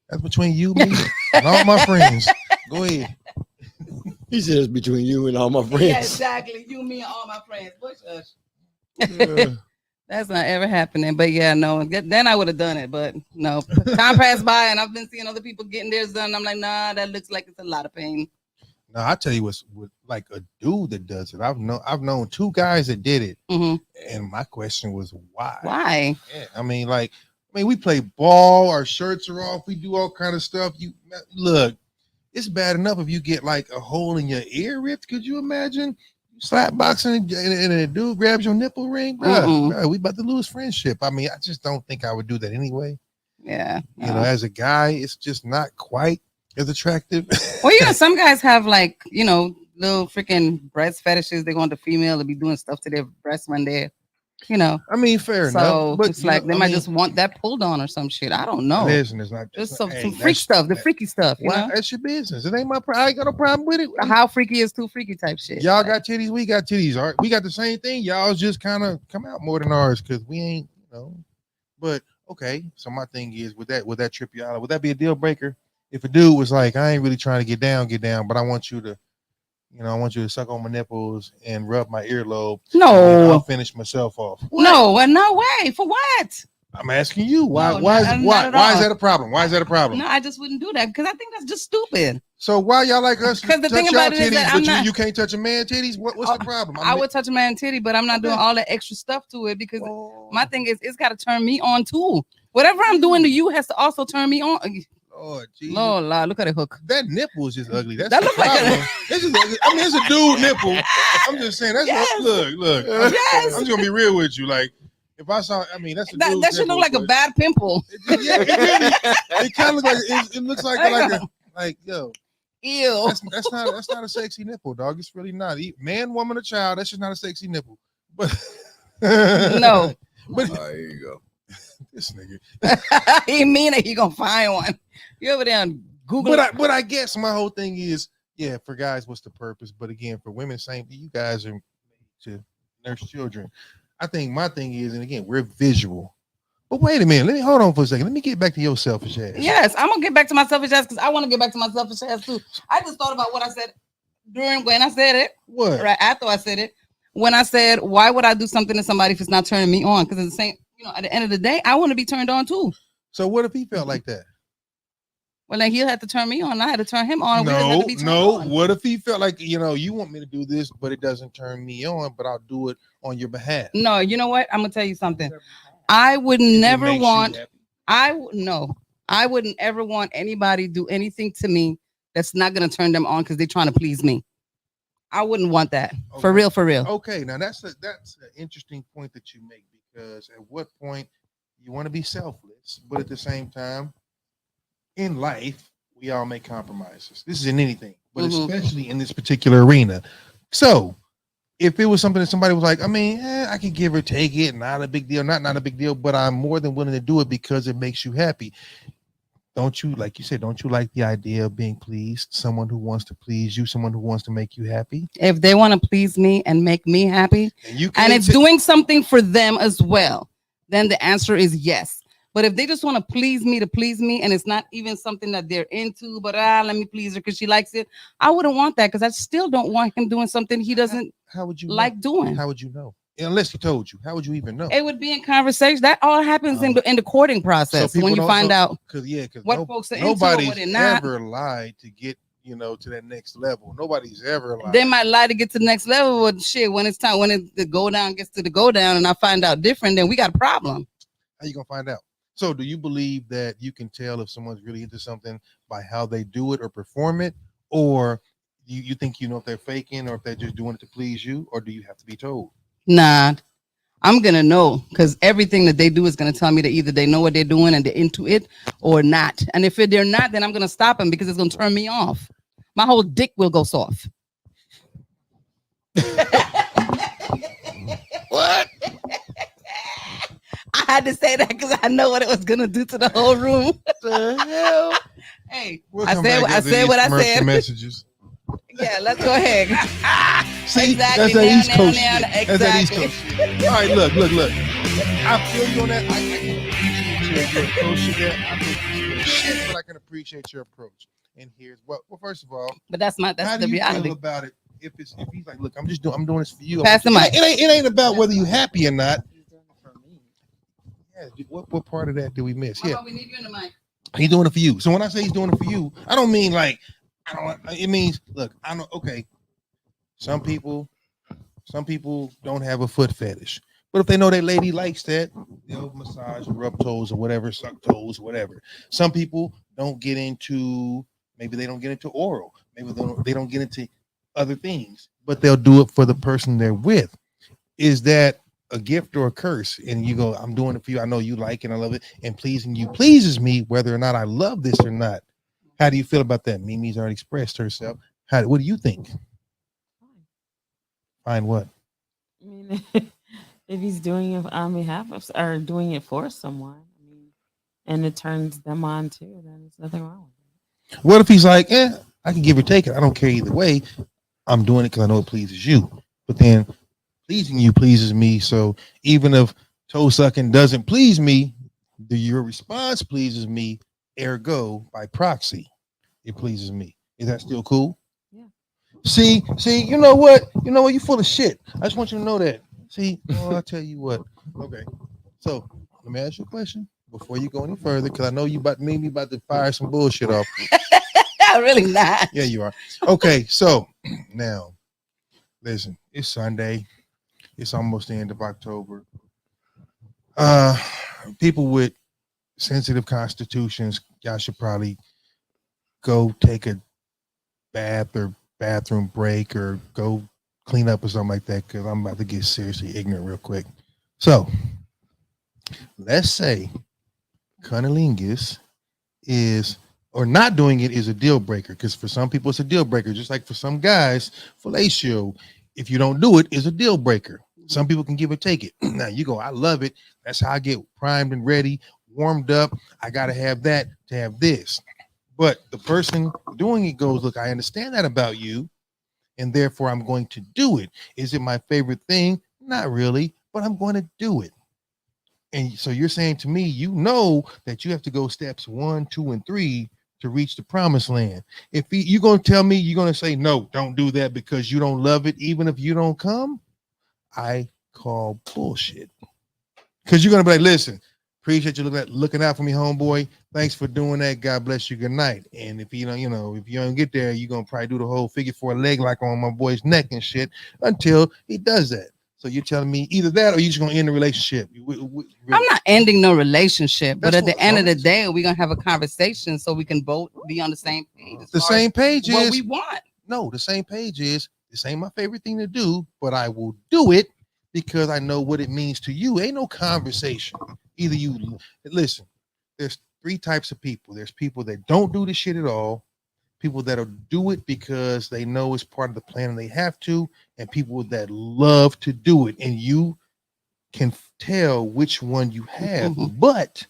That's between you, me, and all my friends. Go ahead. He says it's between you and all my friends. Yeah, exactly. You, me, and all my friends. That's not ever happening. But yeah, no. Then I would have done it. But no. Time passed by, and I've been seeing other people getting theirs done. I'm like, nah, that looks like it's a lot of pain. No, I tell you what's like a dude that does it. I've known 2 guys that did it, and my question was why? Why? Yeah, I mean, we play ball. Our shirts are off. We do all kind of stuff. You look, it's bad enough if you get like a hole in your ear ripped. Could you imagine slap boxing and a dude grabs your nipple ring? Bro, we about to lose friendship. I mean, I just don't think I would do that anyway. Yeah, you know, as a guy, it's just not quite as attractive. Well, some guys have like, little freaking breast fetishes. They want the female to be doing stuff to their breasts when they're, I mean, fair enough. So But it's like they might just want that pulled on or some shit. I don't know. Listen, it's not just some freak stuff, the freaky stuff. That's your business. It ain't my problem. I ain't got no problem with it. How freaky is too freaky type shit. Y'all got titties, we got titties. All right, we got the same thing. Y'all just kind of come out more than ours because we ain't, But okay, so my thing is, would that trip you out? Would that be a deal breaker? If a dude was like, I ain't really trying to get down, but I want you to, I want you to suck on my nipples and rub my earlobe. No, I'll finish myself off. What? No way. For what? I'm asking you. Why is that a problem? Why is that a problem? No, I just wouldn't do that because I think that's just stupid. So why y'all like us to touch y'all titties, but you can't touch a man's titties? What's the problem? I would touch a man's titty, but I'm not doing all that extra stuff to it because my thing is it's got to turn me on too. Whatever I'm doing to you has to also turn me on. Lord, Jesus. Lord, look at the hook. That nipple is just ugly. That looks like it's a dude nipple. I'm just saying. That's look. Yes. I'm just gonna be real with you. Like, if I saw, that's a dude. That should look like a bad pimple. It kind of looks like it looks like yo. Ew. That's not a sexy nipple, dog. It's really not. Man, woman, or child, that's just not a sexy nipple. But No. But There you go. this nigga. He mean it. He gonna find one. You over there and Google. But I guess my whole thing is, yeah, for guys, what's the purpose? But again, for women, same thing. You guys are made to nurse children. I think my thing is, and again, we're visual. But wait a minute. Let me hold on for a second. Let me get back to your selfish ass. Yes, I'm gonna get back to my selfish ass because I want to get back to my selfish ass too. I just thought about what I said when I said it. What? Right after I said it. When I said, why would I do something to somebody if it's not turning me on? Because it's the same, at the end of the day, I want to be turned on too. So what if he felt like that? Well, then he'll have to turn me on. I had to turn him on. No. What if he felt like, you want me to do this, but it doesn't turn me on, but I'll do it on your behalf? No, you know what? I'm gonna tell you something. I would never want. I wouldn't ever want anybody do anything to me that's not gonna turn them on because they're trying to please me. I wouldn't want that. Okay. For real, for real. Okay, now that's an interesting point that you make, because at what point you want to be selfless, but at the same time, in life, we all make compromises. This is in anything, but especially in this particular arena. So if it was something that somebody was like, I could give or take it, not a big deal, not a big deal, but I'm more than willing to do it because it makes you happy. Don't you, like you said, don't you like the idea of being pleased? Someone who wants to please you, someone who wants to make you happy. If they want to please me and make me happy, and it's doing something for them as well, then the answer is yes. But if they just want to please me, and it's not even something that they're into, but let me please her because she likes it, I wouldn't want that, because I still don't want him doing something he doesn't like doing. How would you know? Unless he told you, how would you even know? It would be in conversation. That all happens in the courting process, so when you find out what folks are nobody's into or not. Ever lied to get to that next level. Nobody's ever lied. They might lie to get to the next level, but shit, when it's time, when the go down gets to the go down, and I find out different, then we got a problem. How you gonna find out? So do you believe that you can tell if someone's really into something by how they do it or perform it, or you think if they're faking or if they're just doing it to please you, or do you have to be told? Nah, I'm gonna know, because everything that they do is gonna tell me that either they know what they're doing and they're into it or not. And if they're not, then I'm gonna stop them because it's gonna turn me off. My whole dick will go soft. What? I had to say that because I know what it was gonna do to the whole room. The hell? Hey, We'll I said what I said. Messages. Yeah, let's go ahead. See, exactly. That's that East Coast shit. Exactly. That's that East Coast shit. All right, look. I feel you on that. I can appreciate your approach to that. I think it's shit, but I can appreciate your approach. And here's well, first of all, but that's how the do you reality feel about it. If he's like, look, I'm doing this for you. Pass the mic. It ain't about whether you happy or not. Yeah, what part of that did we miss? Yeah, we need you in the mic. He's doing it for you. So when I say he's doing it for you, I don't mean like it means, look, I know, okay, some people don't have a foot fetish, but if they know that lady likes that, they'll massage, rub toes or whatever, suck toes, whatever. Some people don't get into, maybe they don't get into oral, maybe they don't get into other things, but they'll do it for the person they're with. Is that a gift or a curse? And you go, I'm doing it for you. I know you like it. I love it. And pleasing you pleases me, whether or not I love this or not. How do you feel about that? Mimi's already expressed herself. What do you think? Fine what? I mean, if he's doing it on behalf of, or doing it for someone, and it turns them on too, then there's nothing wrong with it. What if he's like, I can give or take it. I don't care either way. I'm doing it because I know it pleases you. But then pleasing you pleases me. So even if toe sucking doesn't please me, your response pleases me. Ergo, by proxy, it pleases me. Is that still cool? Yeah. See, you know what? You're full of shit. I just want you to know that. See, I'll tell you what. Okay. So let me ask you a question before you go any further, because I know you about to fire some bullshit off. Really not. Yeah, you are. Okay, so now listen, it's Sunday. It's almost the end of October. People with sensitive constitutions, y'all should probably go take a bath or bathroom break or go clean up or something like that, because I'm about to get seriously ignorant real quick. So let's say cunnilingus is or not doing it is a deal breaker. Because for some people, it's a deal breaker. Just like for some guys, fellatio, if you don't do it, is a deal breaker. Some people can give or take it. Now you go, I love it. That's how I get primed and ready, warmed up. I got to have that to have this. But the person doing it goes, look, I understand that about you, and therefore I'm going to do it. Is it my favorite thing? Not really, but I'm going to do it. And so you're saying to me, you know that you have to go steps 1, 2, and 3 to reach the promised land. If you're going to tell me, you're going to say, no, don't do that because you don't love it, even if you don't come, I call bullshit. Because you're going to be like, listen, appreciate you looking out for me, homeboy. Thanks for doing that. God bless you. Good night. And if you don't, if you don't get there, you're going to probably do the whole figure 4 leg like on my boy's neck and shit until he does that. So you're telling me either that or you're just going to end the relationship. I'm not ending no relationship, but at the end of the day, we're going to have a conversation so we can both be on the same page. The same page is what we want. No, the same page is this ain't my favorite thing to do, but I will do it because I know what it means to you. Ain't no conversation. Either you listen, there's 3 types of people. There's people that don't do the shit at all, people that'll do it because they know it's part of the plan and they have to, and people that love to do it. And you can tell which one you have, but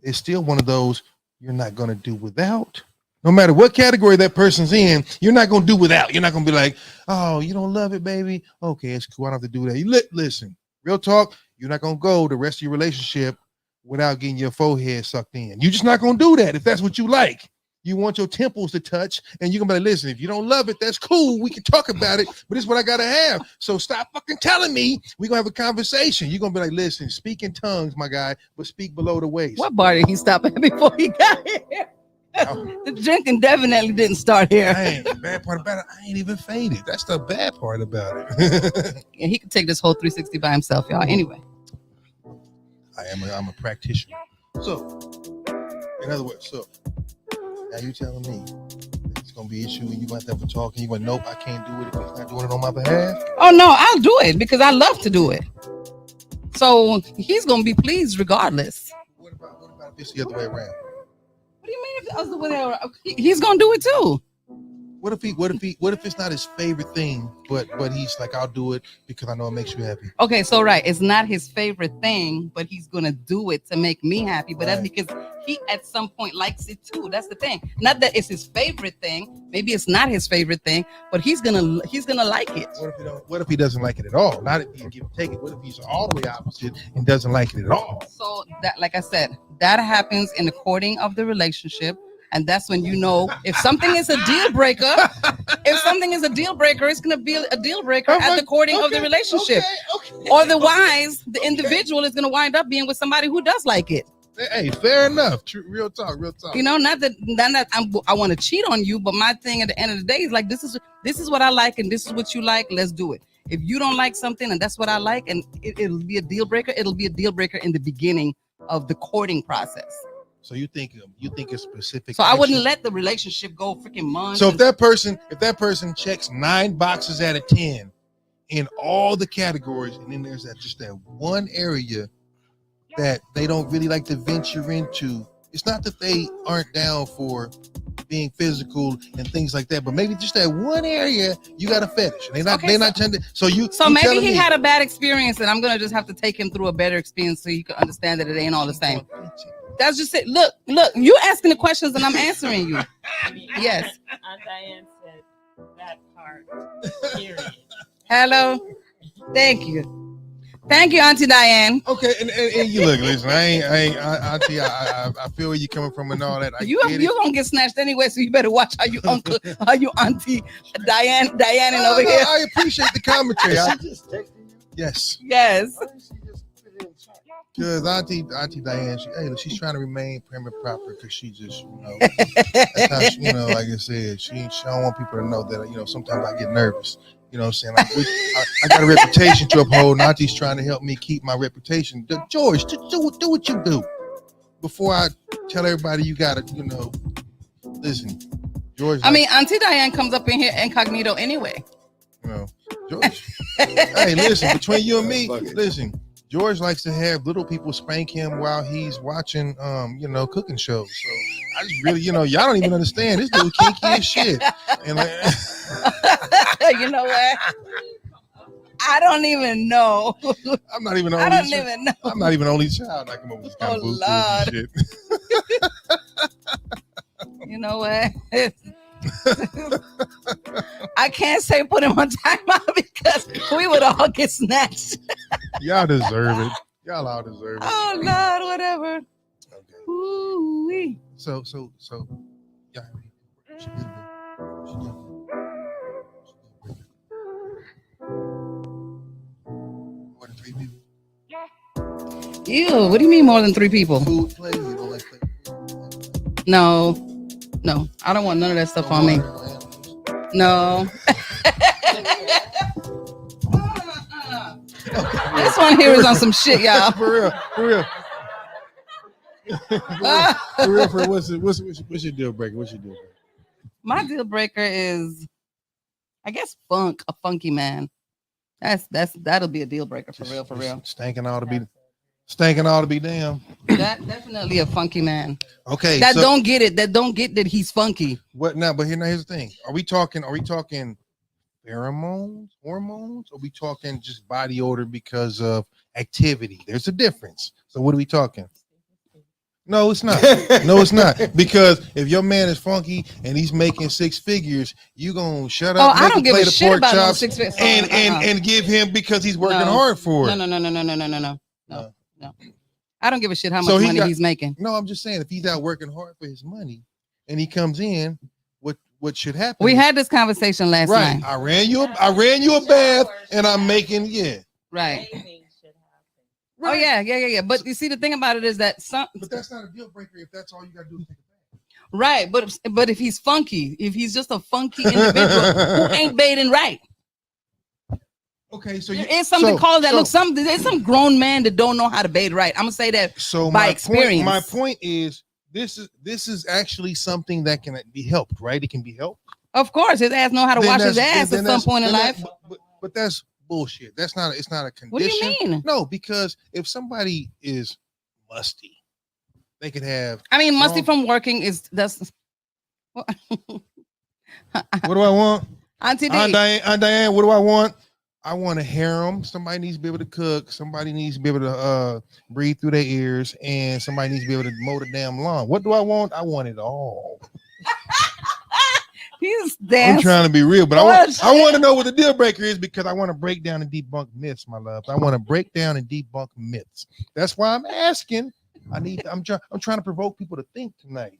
it's still one of those you're not going to do without. No matter what category that person's in, you're not going to do without. You're not going to be like, oh, you don't love it, baby? Okay, it's cool. I don't have to do that. You listen, real talk, you're not going to go the rest of your relationship without getting your forehead sucked in. You're just not going to do that if that's what you like. You want your temples to touch, and you're going to be like, listen, if you don't love it, that's cool. We can talk about it, but it's what I got to have. So stop fucking telling me. We're going to have a conversation. You're going to be like, listen, speak in tongues, my guy, but speak below the waist. What bar did he stop at before he got here? The drinking definitely didn't start here. The bad part about it, I ain't even faded. That's the bad part about it. And he could take this whole 360 by himself, y'all. Anyway. I'm a practitioner. So, in other words, now you telling me it's gonna be an issue and you're gonna have to talk and you're going, nope, I can't do it if he's not doing it on my behalf. Oh no, I'll do it because I love to do it. So he's gonna be pleased regardless. What about if it's the other way around? What do you mean if the other way around? He's gonna do it too. What if it's not his favorite thing, but he's like, I'll do it because I know it makes you happy. Okay, so right, it's not his favorite thing, but he's gonna do it to make me happy. But that's because he at some point likes it too. That's the thing. Not that it's his favorite thing. Maybe it's not his favorite thing, but he's gonna like it. What if he doesn't like it at all? Not if he can take it. What if he's all the way opposite and doesn't like it at all? So that, like I said, that happens in the courting of the relationship. And that's when you know if something is a deal breaker. If something is a deal breaker, it's going to be a deal breaker at the courting of the relationship. Otherwise, the individual is going to wind up being with somebody who does like it. Hey, fair enough. Real talk. You know, not that I want to cheat on you, but my thing at the end of the day is like, this is what I like and this is what you like. Let's do it. If you don't like something and that's what I like and it'll be a deal breaker, it'll be a deal breaker in the beginning of the courting process. So you think it's specific. So I wouldn't let the relationship go freaking months. So if that person checks 9 boxes out of 10 in all the categories, and then there's just that one area that they don't really like to venture into. It's not that they aren't down for being physical and things like that, but maybe just that one area you got a fetish. And they're not tending. So maybe he had a bad experience, and I'm gonna just have to take him through a better experience so he can understand that it ain't all the same. That's just it. Look, you asking the questions and I'm answering you. Yes. Diane said that part. Period. Hello. Thank you, Auntie Diane. Okay, and you look, listen, I ain't Auntie. I feel where you're coming from and all that. You're gonna get snatched anyway, so you better watch how you Auntie Diane over here. I appreciate the commentary. She just texted you? Yes. Yes. Because Auntie Diane, she's trying to remain prim and proper because she just, that's how she, like I said, she don't want people to know that, sometimes I get nervous. You know what I'm saying? I got a reputation to uphold, and Auntie's trying to help me keep my reputation. George, do what you do. Before I tell everybody you got to, listen, George. Auntie Diane comes up in here incognito anyway. George. Hey, listen, between you and me, listen. George likes to have little people spank him while he's watching, cooking shows. So I just really, y'all don't even understand. This dude kinky as shit. And like, You know what? I don't even know. I'm not even I only. don't even know. I'm not even only child. I come up with this kind of bullshit and shit. You know what? I can't say put him on timeout because we would all get snatched. Y'all deserve it. Y'all all deserve it. Oh Lord, whatever. Okay. Ooh-wee. So, yeah. More than 3 people. Ew, what do you mean more than 3 people? Food play. You don't like play. No, I don't want none of that stuff on me. No. This one here is on some shit, y'all. For real. For real. What's your deal breaker? My deal breaker is, I guess, a funky man. That'll be a deal breaker for real. Stankin' ought to be damn. That definitely a funky man. Okay. That don't get that he's funky. What now? But here's the thing. Are we talking pheromones, hormones? Or are we talking just body odor because of activity? There's a difference. So what are we talking? No, it's not. No, it's not. Because if your man is funky and he's making 6 figures, you gonna shut up, I don't give a shit about no chops, 6 figures. and give him because he's working hard for it. No. I don't give a shit how much money he's making. No, I'm just saying if he's out working hard for his money and he comes in, what should happen? We had this conversation last night. I ran you a bath and I'm making right. Oh yeah. But you see, the thing about it is that but that's not a deal breaker if that's all you gotta do is take a bath. Right, but if he's funky, if he's just a funky individual who ain't bathing right. Okay, so there is something called that. Look, there's some grown man that don't know how to bathe right. I'm gonna say that by experience. My point is this is actually something that can be helped, right? It can be helped. Of course, his ass know how to wash his ass at some point in life. But that's bullshit. It's not a condition. What do you mean? No, because if somebody is musty, they could have. I mean, musty from working that's. What do I want? Auntie D. Aunt Diane, what do I want? I want a harem. Somebody needs to be able to cook. Somebody needs to be able to breathe through their ears, and somebody needs to be able to mow the damn lawn. What do I want? I want it all. I'm trying to be real, but I want to know what the deal breaker is because I want to break down and debunk myths, my love. I want to break down and debunk myths. That's why I'm asking. I'm trying to provoke people to think tonight.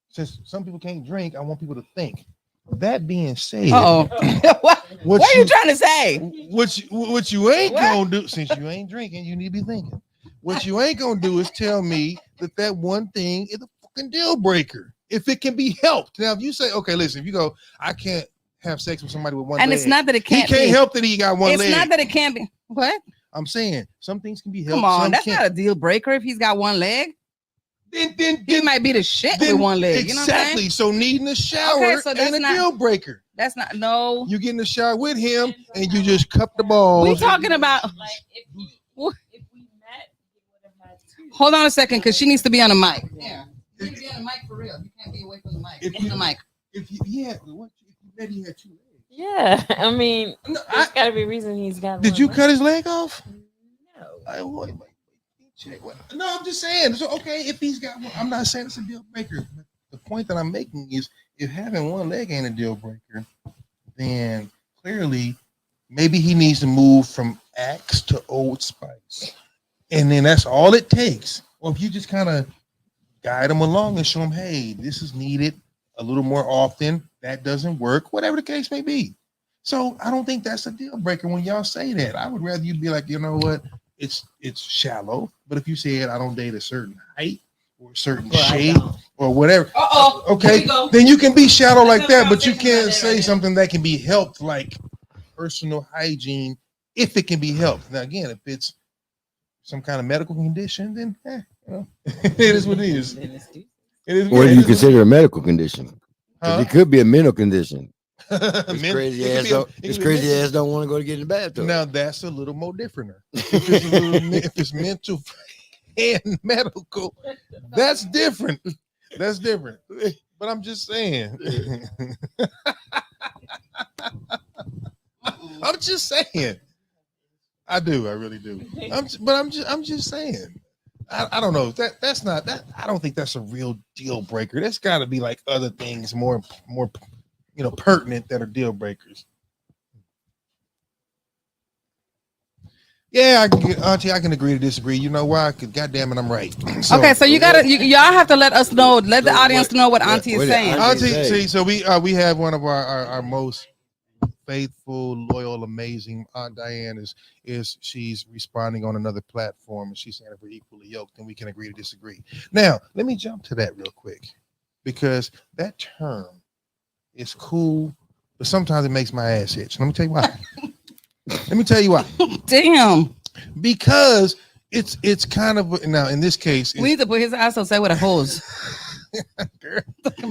Since some people can't drink, I want people to think. That being said, what are you trying to say? What you ain't gonna do, since you ain't drinking, you need to be thinking. What you ain't gonna do is tell me that one thing is a fucking deal breaker. If it can be helped. Now, if you say, okay, listen, if you go, I can't have sex with somebody with one leg. And it's not that it can't be. He can't help that he got one leg. It's not that it can't be. What? I'm saying some things can be helped. Come on, that's not a deal breaker if he's got one leg. Then he might be the shit with one leg. Exactly. You know what I'm saying? So needing a shower ain't a deal breaker. That's not You get in the shower with him and you just cup the balls. We talking about like if we met, he would have had 2. Hold on a second, because she needs to be on the mic. Yeah. You need to be on the mic for real. You can't be away from the mic. Get on the mic. If you met, he had 2 legs. Yeah, I mean, there's got to be a reason he's got. Did you cut his leg off? No. No, I'm just saying. So, okay, if he's got one, I'm not saying it's a deal breaker. But the point that I'm making is if having one leg ain't a deal breaker, then clearly maybe he needs to move from Axe to Old Spice. And then that's all it takes. Or if you just kind of guide him along and show him, hey, this is needed a little more often. That doesn't work, whatever the case may be. So I don't think that's a deal breaker when y'all say that. I would rather you be like, you know what? It's shallow. But if you said I don't date a certain height or a certain shape or whatever, okay, then you can be shallow like that, but you can't say something that can be helped, like personal hygiene, if it can be helped. Now, again, if it's some kind of medical condition, then it is what it is. What do you consider a medical condition? It could be a mental condition. This crazy ass don't want to go to get in the bathroom. Now that's a little more different. If it's mental and medical, that's different. That's different. But I'm just saying. I'm just saying. I do. I really do. I'm just saying. I don't know. That's not that. I don't think that's a real deal breaker. That's got to be like other things more pertinent that are deal breakers. Yeah, Auntie, I can agree to disagree. You know why? Because goddamn it, I'm right. Okay, so y'all have to let us know, let the audience know what Auntie is saying. Auntie, see, so we have one of our most faithful, loyal, amazing Aunt Diane is she's responding on another platform, and she's saying if we're equally yoked, then we can agree to disagree. Now, let me jump to that real quick, because that term is cool, but sometimes it makes my ass itch. Let me tell you why. Damn. Because it's kind of, now in this case, we need to put his ass outside with a hose.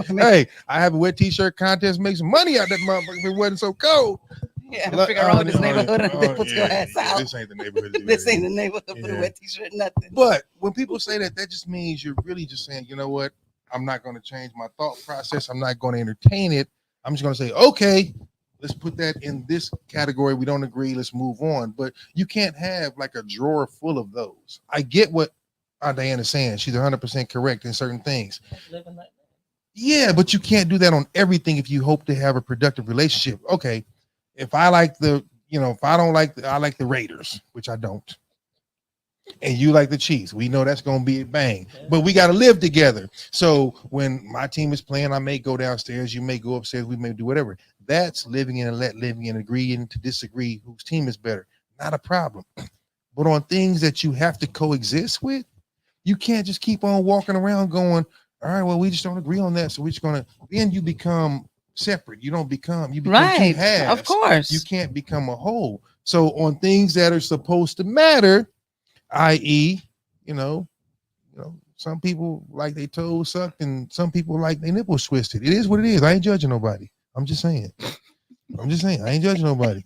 Hey, I have a wet t-shirt contest, make some money out that motherfucker if it wasn't so cold. Yeah, figure out this neighborhood and then put your ass out. This ain't the neighborhood. This ain't the neighborhood for the wet t-shirt, nothing. But when people say that just means you're really just saying, you know what? I'm not going to change my thought process. I'm not going to entertain it. I'm just going to say, okay, let's put that in this category. We don't agree. Let's move on. But you can't have like a drawer full of those. I get what Diane is saying. She's 100% correct in certain things. Yeah, but you can't do that on everything if you hope to have a productive relationship. Okay, if I like I like the Raiders, which I don't, and you like the Chiefs, we know that's going to be a bang. But we got to live together. So when my team is playing, I may go downstairs, you may go upstairs, we may do whatever. That's living in and let living and agreeing to disagree whose team is better. Not a problem. But on things that you have to coexist with, you can't just keep on walking around going, all right, well, we just don't agree on that. So we're just going to, then you become separate. You become right. two halves. Of course. You can't become a whole. So on things that are supposed to matter, i.e., some people like their toes sucked and some people like their nipples twisted. It is what it is. I ain't judging nobody. I'm just saying. I ain't judging nobody.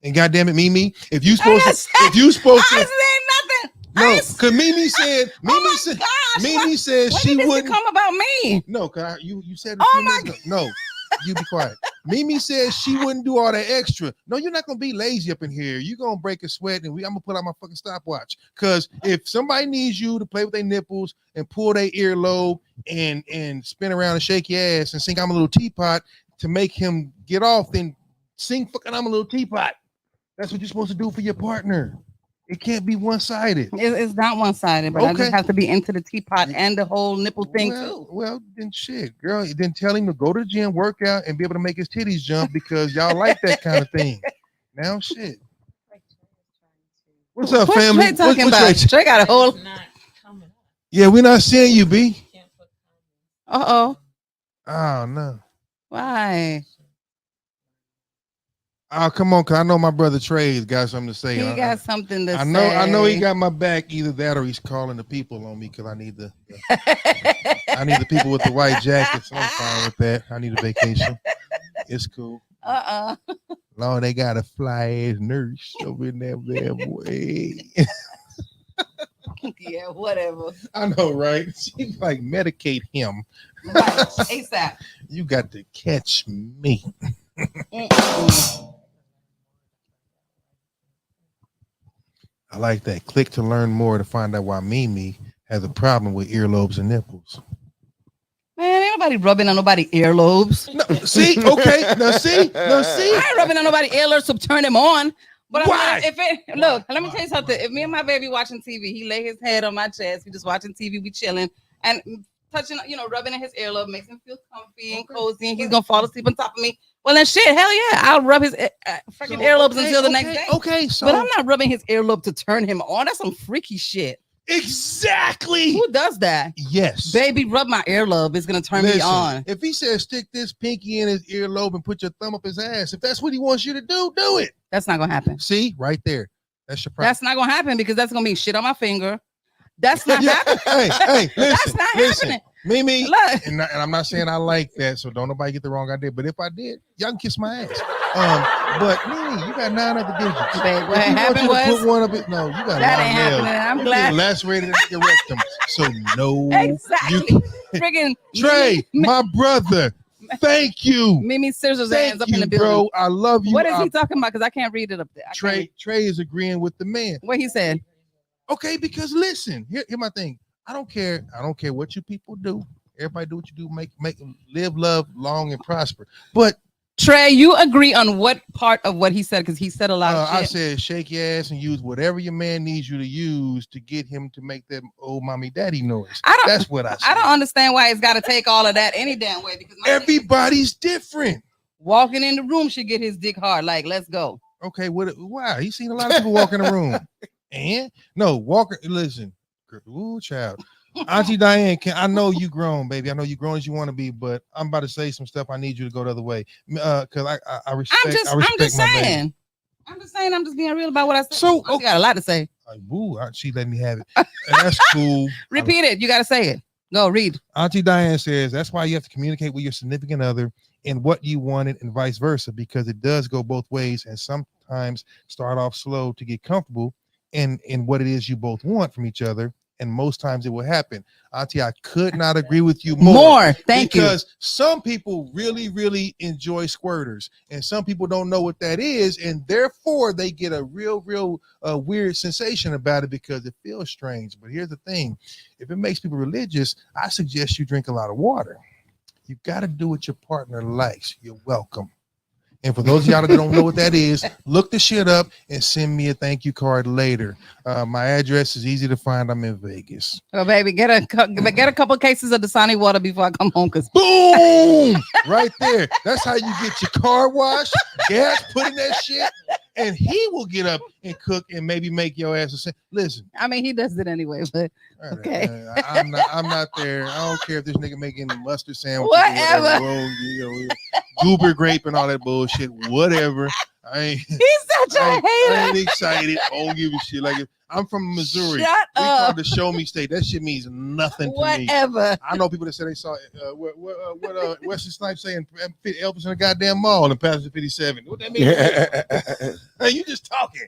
And goddamn it, Mimi, if you supposed to, I said nothing. No, because Mimi said, Mimi said she wouldn't come about me. No, cause you said. Oh my God. No, you be quiet. Mimi said she wouldn't do all that extra. No, you're not gonna be lazy up in here. You're gonna break a sweat, and I'm gonna put out my fucking stopwatch. Cause if somebody needs you to play with their nipples and pull their earlobe and spin around and shake your ass and sing "I'm a Little Teapot" to make him get off, then sing fucking "I'm a Little Teapot." That's what you're supposed to do for your partner. It can't be one-sided. It's not one-sided, but I just have to be into the teapot and the whole nipple thing too. Well, then shit, girl. Then tell him to go to the gym, work out, and be able to make his titties jump because y'all like that kind of thing. Now, shit. What's up, family? What's Trey talking about? Trey got a whole. Yeah, we're not seeing you, B. Uh-oh. Oh, no. Why? Oh, come on, cause I know my brother Trey's got something to say. He got something to say. I know he got my back. Either that or he's calling the people on me because I need the people with the white jackets. I'm fine with that. I need a vacation. It's cool. Lord, they got a fly ass nurse over in there, boy. Yeah, whatever. I know, right? She's like, medicate him. Right, ASAP. You got to catch me. I like that. Click to learn more to find out why Mimi has a problem with earlobes and nipples. Man, ain't nobody rubbing on nobody's earlobes. No, see, okay. Now see. I ain't rubbing on nobody's earlobes to turn them on. But why? Look, let me tell you something. If me and my baby watching TV, he lay his head on my chest. We just watching TV, we chilling and touching, rubbing in his earlobe makes him feel comfy and cozy, and he's gonna fall asleep on top of me. Well, then shit, hell yeah, I'll rub his freaking earlobes until the next day. Okay, so but I'm not rubbing his earlobe to turn him on. That's some freaky shit. Exactly. Who does that? Yes. Baby, rub my earlobe. It's gonna turn me on. If he says stick this pinky in his earlobe and put your thumb up his ass, if that's what he wants you to do it. That's not gonna happen. See, right there. That's your problem. That's not gonna happen because that's gonna be shit on my finger. That's not happening. Hey, listen, that's not happening. Mimi, and I'm not saying I like that, so don't nobody get the wrong idea. But if I did, y'all can kiss my ass. But Mimi, you got 9 other digits. Babe, what If you want happened you to was put one up it. No, you got that long ain't nails. happening. I'm You glad. get lacerated in your rectum. So no, Exactly. Friggin' Trey, my brother. Thank you. Mimi scissors Thank hands up in you, the building. bro. I love you. What is he talking about? Because I can't read it up there. Trey is agreeing with the man. What he said. Okay, because listen, here my thing. I don't care what you people do. Everybody do what you do. Make live, love, long and prosper. But Trey, you agree on what part of what he said? Because he said a lot of shit. I said shake your ass and use whatever your man needs you to use to get him to make that old mommy daddy noise. That's what I said. I don't understand why he's got to take all of that any damn way. Because everybody's different. Walking in the room should get his dick hard. Like, let's go. Okay, wow, he's seen a lot of people walk in the room. And no, listen, ooh, child. Auntie Diane, I know you grown, baby. I know you grown as you want to be, but I'm about to say some stuff. I need you to go the other way. Because I respect. I'm just saying. I'm just being real about what I said. So I got a lot to say. She let me have it. And that's cool. Repeat it. You got to say it. Go read. Auntie Diane says that's why you have to communicate with your significant other and what you wanted and vice versa, because it does go both ways and sometimes start off slow to get comfortable in what it is you both want from each other. And most times it will happen. Auntie, I could not agree with you more. Thank you. Because some people really, really enjoy squirters, and some people don't know what that is, and therefore they get a real weird sensation about it because it feels strange. But here's the thing: if it makes people religious, I suggest you drink a lot of water. You got to do what your partner likes. You're welcome. And for those of y'all that don't know what that is, look the shit up and send me a thank you card later. My address is easy to find. I'm in Vegas. Oh, baby, get a couple cases of Dasani water before I come home. Cause boom, right there. That's how you get your car washed, gas put in that shit, and he will get up and cook and maybe make your ass a sandwich. Listen, I mean, he does it anyway, but okay. I'm not there. I don't care if this nigga making mustard sandwich, whatever, goober grape and all that bullshit, whatever. He's such a hater. I ain't excited. I don't give a shit. Like, I'm from Missouri. Shut we up. called the show me state. That shit means nothing to me. Whatever. I know people that say they saw what Wesley Snipes saying Elvis in a goddamn mall in Passenger 57. What that mean? Hey, you just talking.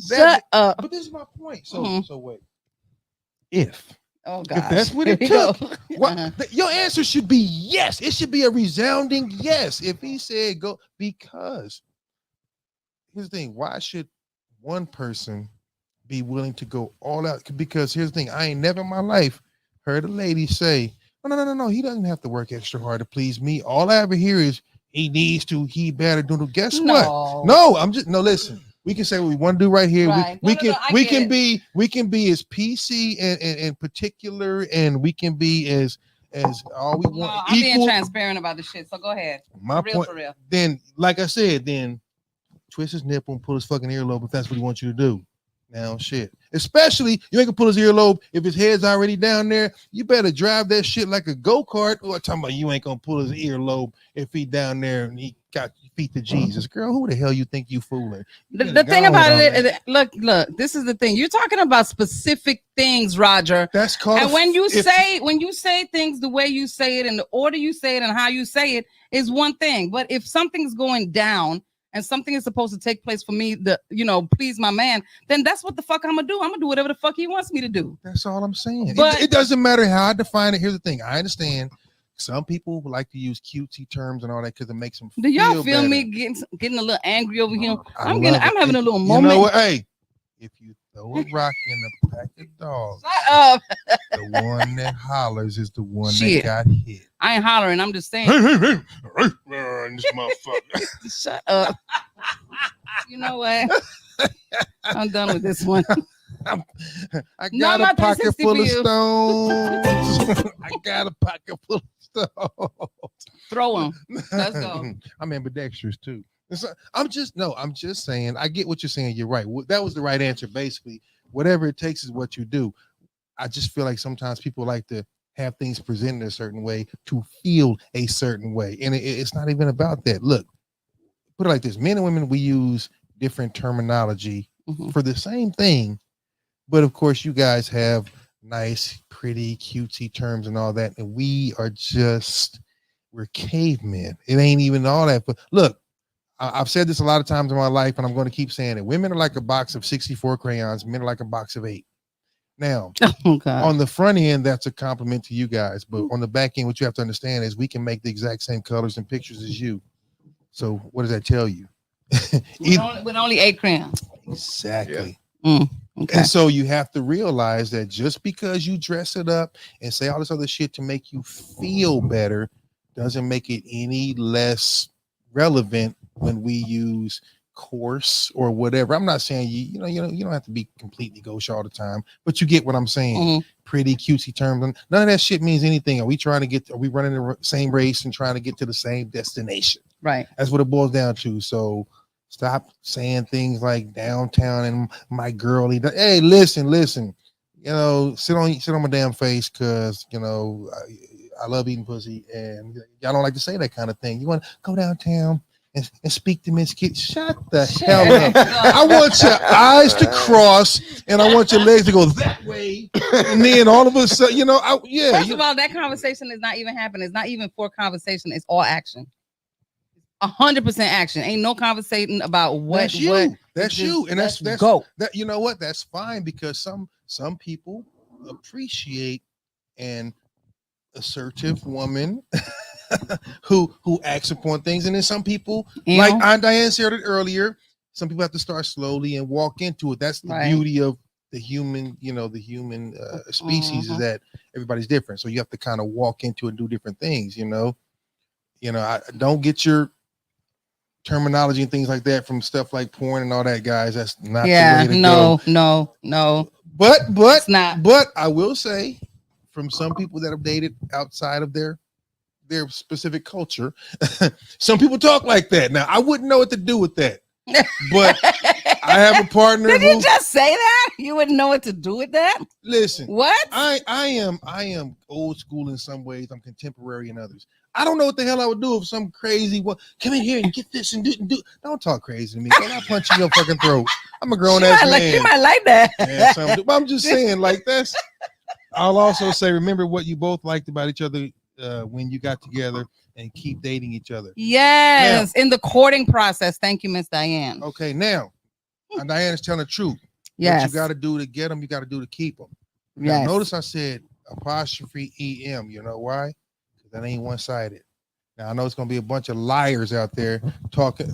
Shut up. But this is my point. So wait. If that's what it took, your answer should be yes. It should be a resounding yes. If he said go, because here's the thing: why should one person be willing to go all out? Because here's the thing: I ain't never in my life heard a lady say, "No, he doesn't have to work extra hard to please me." All I ever hear is he needs to, he better do. Guess what? No, listen. We can say what we want to do right here. Right. We can be as PC and particular, and we can be as all we want. No, I'm being transparent about the shit. So go ahead. My point. For real. Then, like I said, then twist his nipple and pull his fucking earlobe if that's what he wants you to do. Now, shit. Especially, you ain't gonna pull his earlobe if his head's already down there. You better drive that shit like a go-kart. Or talking about you ain't gonna pull his earlobe if he down there and he got feet to Jesus. Girl, who the hell you think you fooling? The thing about it, look, this is the thing. You're talking about specific things, Roger. That's called. And when you say things the way you say it and the order you say it and how you say it is one thing. But if something's going down and something is supposed to take place for me to, please my man, then that's what the fuck I'm gonna do. I'm gonna do whatever the fuck he wants me to do. That's all I'm saying. But it doesn't matter how I define it. Here's the thing. I understand some people like to use cutesy terms and all that because it makes them feel. Do y'all feel better. me getting a little angry over here? I'm having a little moment. You know what? Hey, if you throw a rock in a pack of dogs, shut up. The one that hollers is the one that got hit. I ain't hollering. I'm just saying. This motherfucker. Shut up. You know what? I'm done with this one. I got a pocket full of stones. I got a pocket full of stones. Throw them. Let's go. I'm ambidextrous too. I'm just saying. I get what you're saying. You're right. That was the right answer. Basically, whatever it takes is what you do. I just feel like sometimes people like to have things presented a certain way to feel a certain way, and it's not even about that. Look, put it like this: men and women, we use different terminology for the same thing. But of course, you guys have nice, pretty, cutesy terms and all that. And we're cavemen. It ain't even all that. But look, I've said this a lot of times in my life, and I'm going to keep saying it. Women are like a box of 64 crayons. Men are like a box of 8. Now, Oh, God. on the front end, that's a compliment to you guys. But on the back end, what you have to understand is we can make the exact same colors and pictures as you. So what does that tell you? With only 8 crayons. Exactly. Okay. And so you have to realize that just because you dress it up and say all this other shit to make you feel better doesn't make it any less relevant when we use coarse or whatever. I'm not saying you don't have to be completely gauche all the time, but you get what I'm saying. Pretty cutesy terms. None of that shit means anything. Are we running the same race and trying to get to the same destination? Right. That's what it boils down to. So stop saying things like downtown and my girlie. Hey, listen. Sit on my damn face, because I love eating pussy, and y'all don't like to say that kind of thing. You want to go downtown and speak to Miss Kitty? Shut the hell up. I want your eyes to cross, and I want your legs to go that way, and then all of a sudden, First of all, that conversation is not even happening. It's not even for conversation. It's all action. 100% action. Ain't no conversation about what. That's you. What, that's you, and that's go. That you know what? That's fine, because some people appreciate an assertive woman who acts upon things, and then some people, like Aunt Diane said it earlier, some people have to start slowly and walk into it. That's the beauty of the human, species, is that everybody's different. So you have to kind of walk into it and do different things. I don't get your terminology and things like that from stuff like porn and all that, guys. That's not the way to go. No. But it's not. But I will say, from some people that have dated outside of their specific culture, some people talk like that. Now, I wouldn't know what to do with that, but I have a partner. Did you just say that? You wouldn't know what to do with that? Listen, what? I am old school in some ways. I'm contemporary in others. I don't know what the hell I would do if some crazy one come in here and get this and do. Don't talk crazy to me. I'll punch you in your fucking throat. I'm a grown ass man. You might like that. But I'm just saying, like, that's. I'll also say, remember what you both liked about each other when you got together, and keep dating each other. Yes, now, in the courting process. Thank you, Miss Diane. Okay, now, Diane is telling the truth. Yes. What you got to do to get them, you got to do to keep them. Yes. Now, notice I said apostrophe EM. You know why? That ain't one-sided. Now I know it's gonna be a bunch of liars out there talking.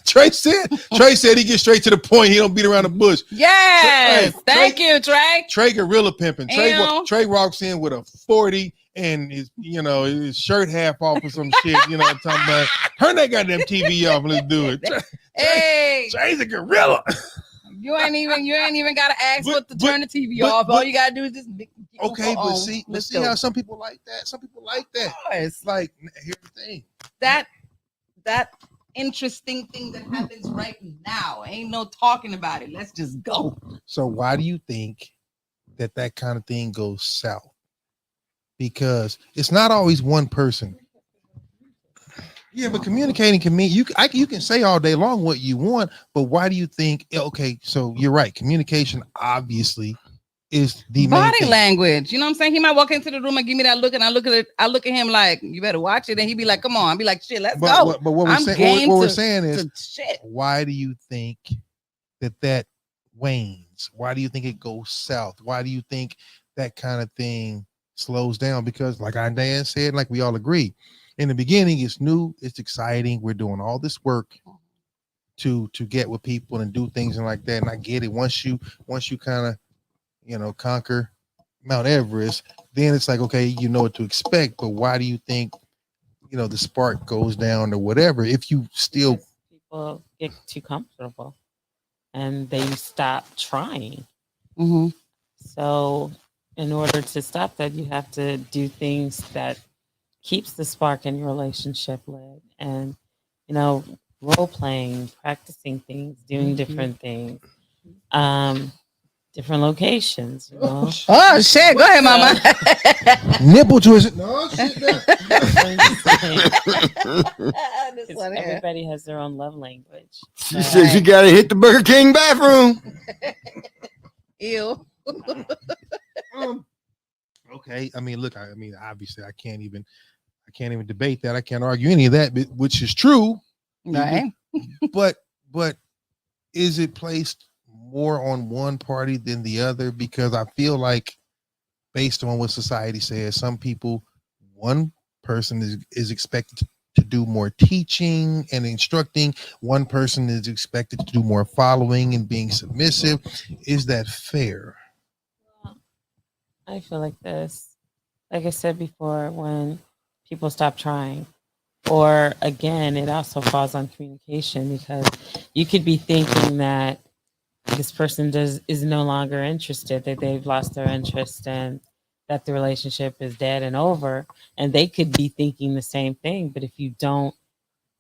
Trey said he gets straight to the point. He don't beat around the bush. Yes, thank you, Trey. Trey gorilla pimping. Trey walks in with a 40 and his shirt half off or some shit. You know what I'm talking about? Turn that goddamn TV off and let's do it. Hey, Trey's a gorilla. You ain't even gotta ask what to turn the TV off. All you gotta do is just. Okay, but see how some people like that. Some people like that. It's like, here's the thing. That interesting thing that happens right now. Ain't no talking about it. Let's just go. So why do you think that kind of thing goes south? Because it's not always one person. Yeah, but communicating can mean you can say all day long what you want, but why do you think? Okay, so you're right. Communication obviously is the body language. You know what I'm saying? He might walk into the room and give me that look, and I look at him like, you better watch it, and he'd be like, come on. I'd be like, shit, let's go. But what we're saying is, why do you think that wanes? Why do you think it goes south? Why do you think that kind of thing slows down? Because like Aunt Diane said, like we all agree, in the beginning, it's new, it's exciting. We're doing all this work to get with people and do things and like that. And I get it. Once you kind of, conquer Mount Everest, then it's like, okay, you know what to expect. But why do you think, the spark goes down or whatever? If you still people get too comfortable and they stop trying. Mm-hmm. So in order to stop that, you have to do things that keeps the spark in your relationship lit, and role playing, practicing things, doing different things, different locations. Oh shit! Go ahead, mama. Nipple twist. No shit. Everybody has their own love language. She says you gotta hit the Burger King bathroom. Ew. Okay. I mean, look. Obviously, I can't even debate that. I can't argue any of that, which is true. Right. but is it placed more on one party than the other? Because I feel like, based on what society says, some people, one person is expected to do more teaching and instructing. One person is expected to do more following and being submissive. Is that fair? I feel like this. Like I said before, when people stop trying, or again, it also falls on communication, because you could be thinking that this person is no longer interested, that they've lost their interest, and that the relationship is dead and over, and they could be thinking the same thing. But if you don't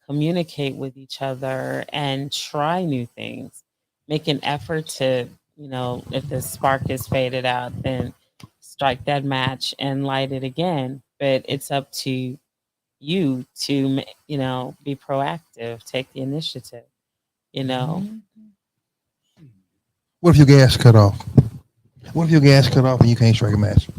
communicate with each other and try new things, make an effort to, if the spark is faded out, then strike that match and light it again. But it's up to you to, be proactive, take the initiative, What if your gas cut off? What if your gas cut off and you can't strike a match?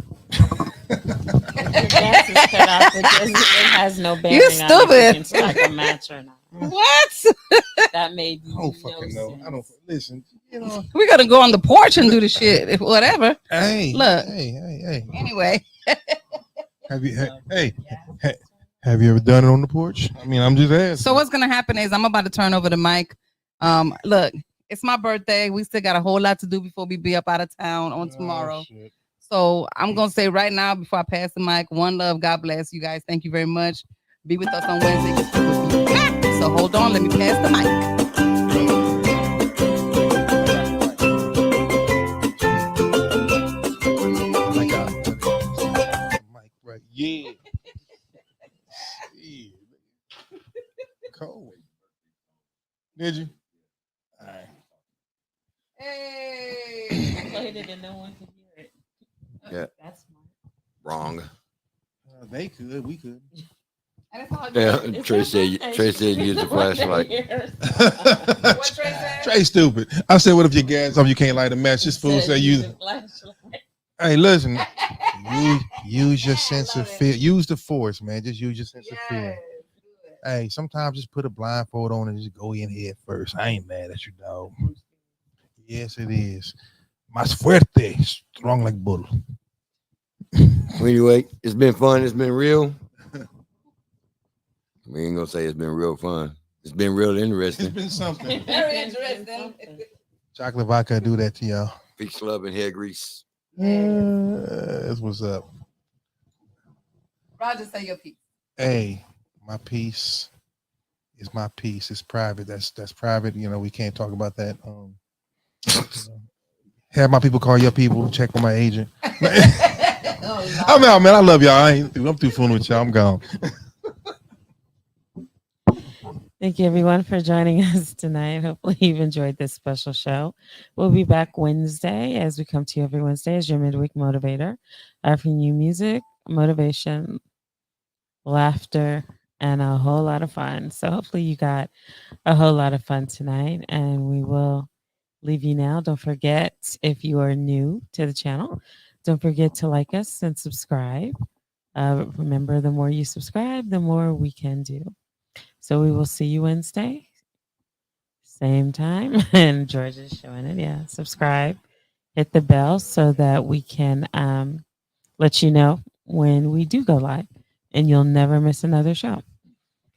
Your gas is cut off, it has no bearing You on if you stupid. can strike a match or not. What? That made I don't fucking know. I don't listen. We're gonna go on the porch and do the shit. Whatever. Hey, Look. Hey. Anyway. Have you have you ever done it on the porch? I mean, I'm just asking. So what's gonna happen is I'm about to turn over the mic. Look, it's my birthday. We still got a whole lot to do before we be up out of town on tomorrow. Shit. So I'm gonna say right now, before I pass the mic, one love, God bless you guys. Thank you very much. Be with us on Wednesday, 'cause we will be back. So hold on, let me pass the mic. Mike, right? Yeah. Yeah. Cold. Did you? All right. Hey. I played it and no one could hear it. Yeah. That's smart. Wrong. They could. We could. And it's all Yeah, good. Trey said use the flashlight. What Trey said? Trey stupid. I said, what if your gas off? You can't light a match. This fool said use. Hey, listen. Use your sense of feel. Use the force, man. Just use your sense of feel. Hey, sometimes just put a blindfold on and just go in head first. I ain't mad at you, dog. Yes, it is. Más fuerte, strong like bull. Anyway, it's been fun. It's been real. We ain't gonna say it's been real fun. It's been real It's interesting. been something. Very interesting. Chocolate vodka do that to y'all. Feet club and hair grease. That's what's up. Roger, say your piece. Hey, my piece is my piece. It's private. That's private. We can't talk about that. Have my people call your people. Check with my agent. I'm out, man. I love y'all. I'm through fooling with y'all. I'm gone. Thank you, everyone, for joining us tonight. Hopefully, you've enjoyed this special show. We'll be back Wednesday, as we come to you every Wednesday, as your midweek motivator, offering you music, motivation, laughter, and a whole lot of fun. So hopefully you got a whole lot of fun tonight, and we will leave you now. Don't forget, if you are new to the channel, don't forget to like us and subscribe. Remember, the more you subscribe, the more we can do. So we will see you Wednesday, same time. And George is showing it. Yeah, subscribe, hit the bell so that we can let you know when we do go live, and you'll never miss another show.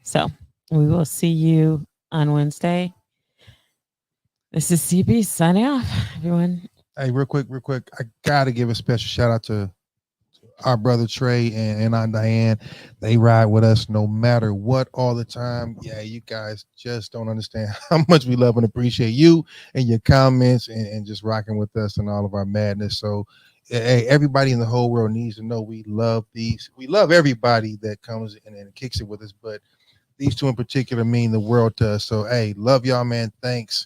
So we will see you on Wednesday. This is CB signing off, everyone. Hey, real quick. I gotta give a special shout out to our brother Trey and Aunt Diane. They ride with us no matter what, all the time. Yeah, you guys just don't understand how much we love and appreciate you and your comments and just rocking with us and all of our madness. So, hey, everybody in the whole world needs to know we love these. We love everybody that comes in and kicks it with us, but these two in particular mean the world to us. So, hey, love y'all, man. Thanks.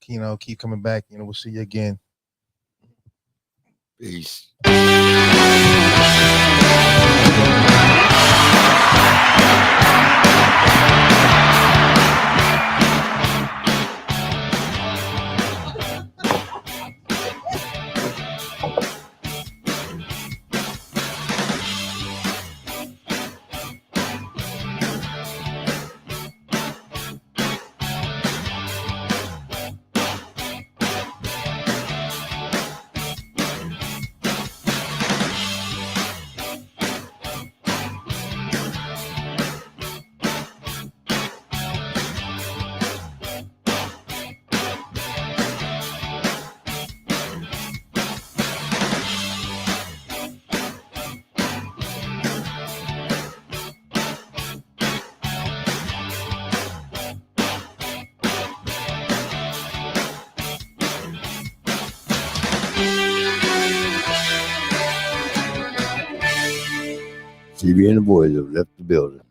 Keep coming back. We'll see you again. Peace. CB and the boys have left the building.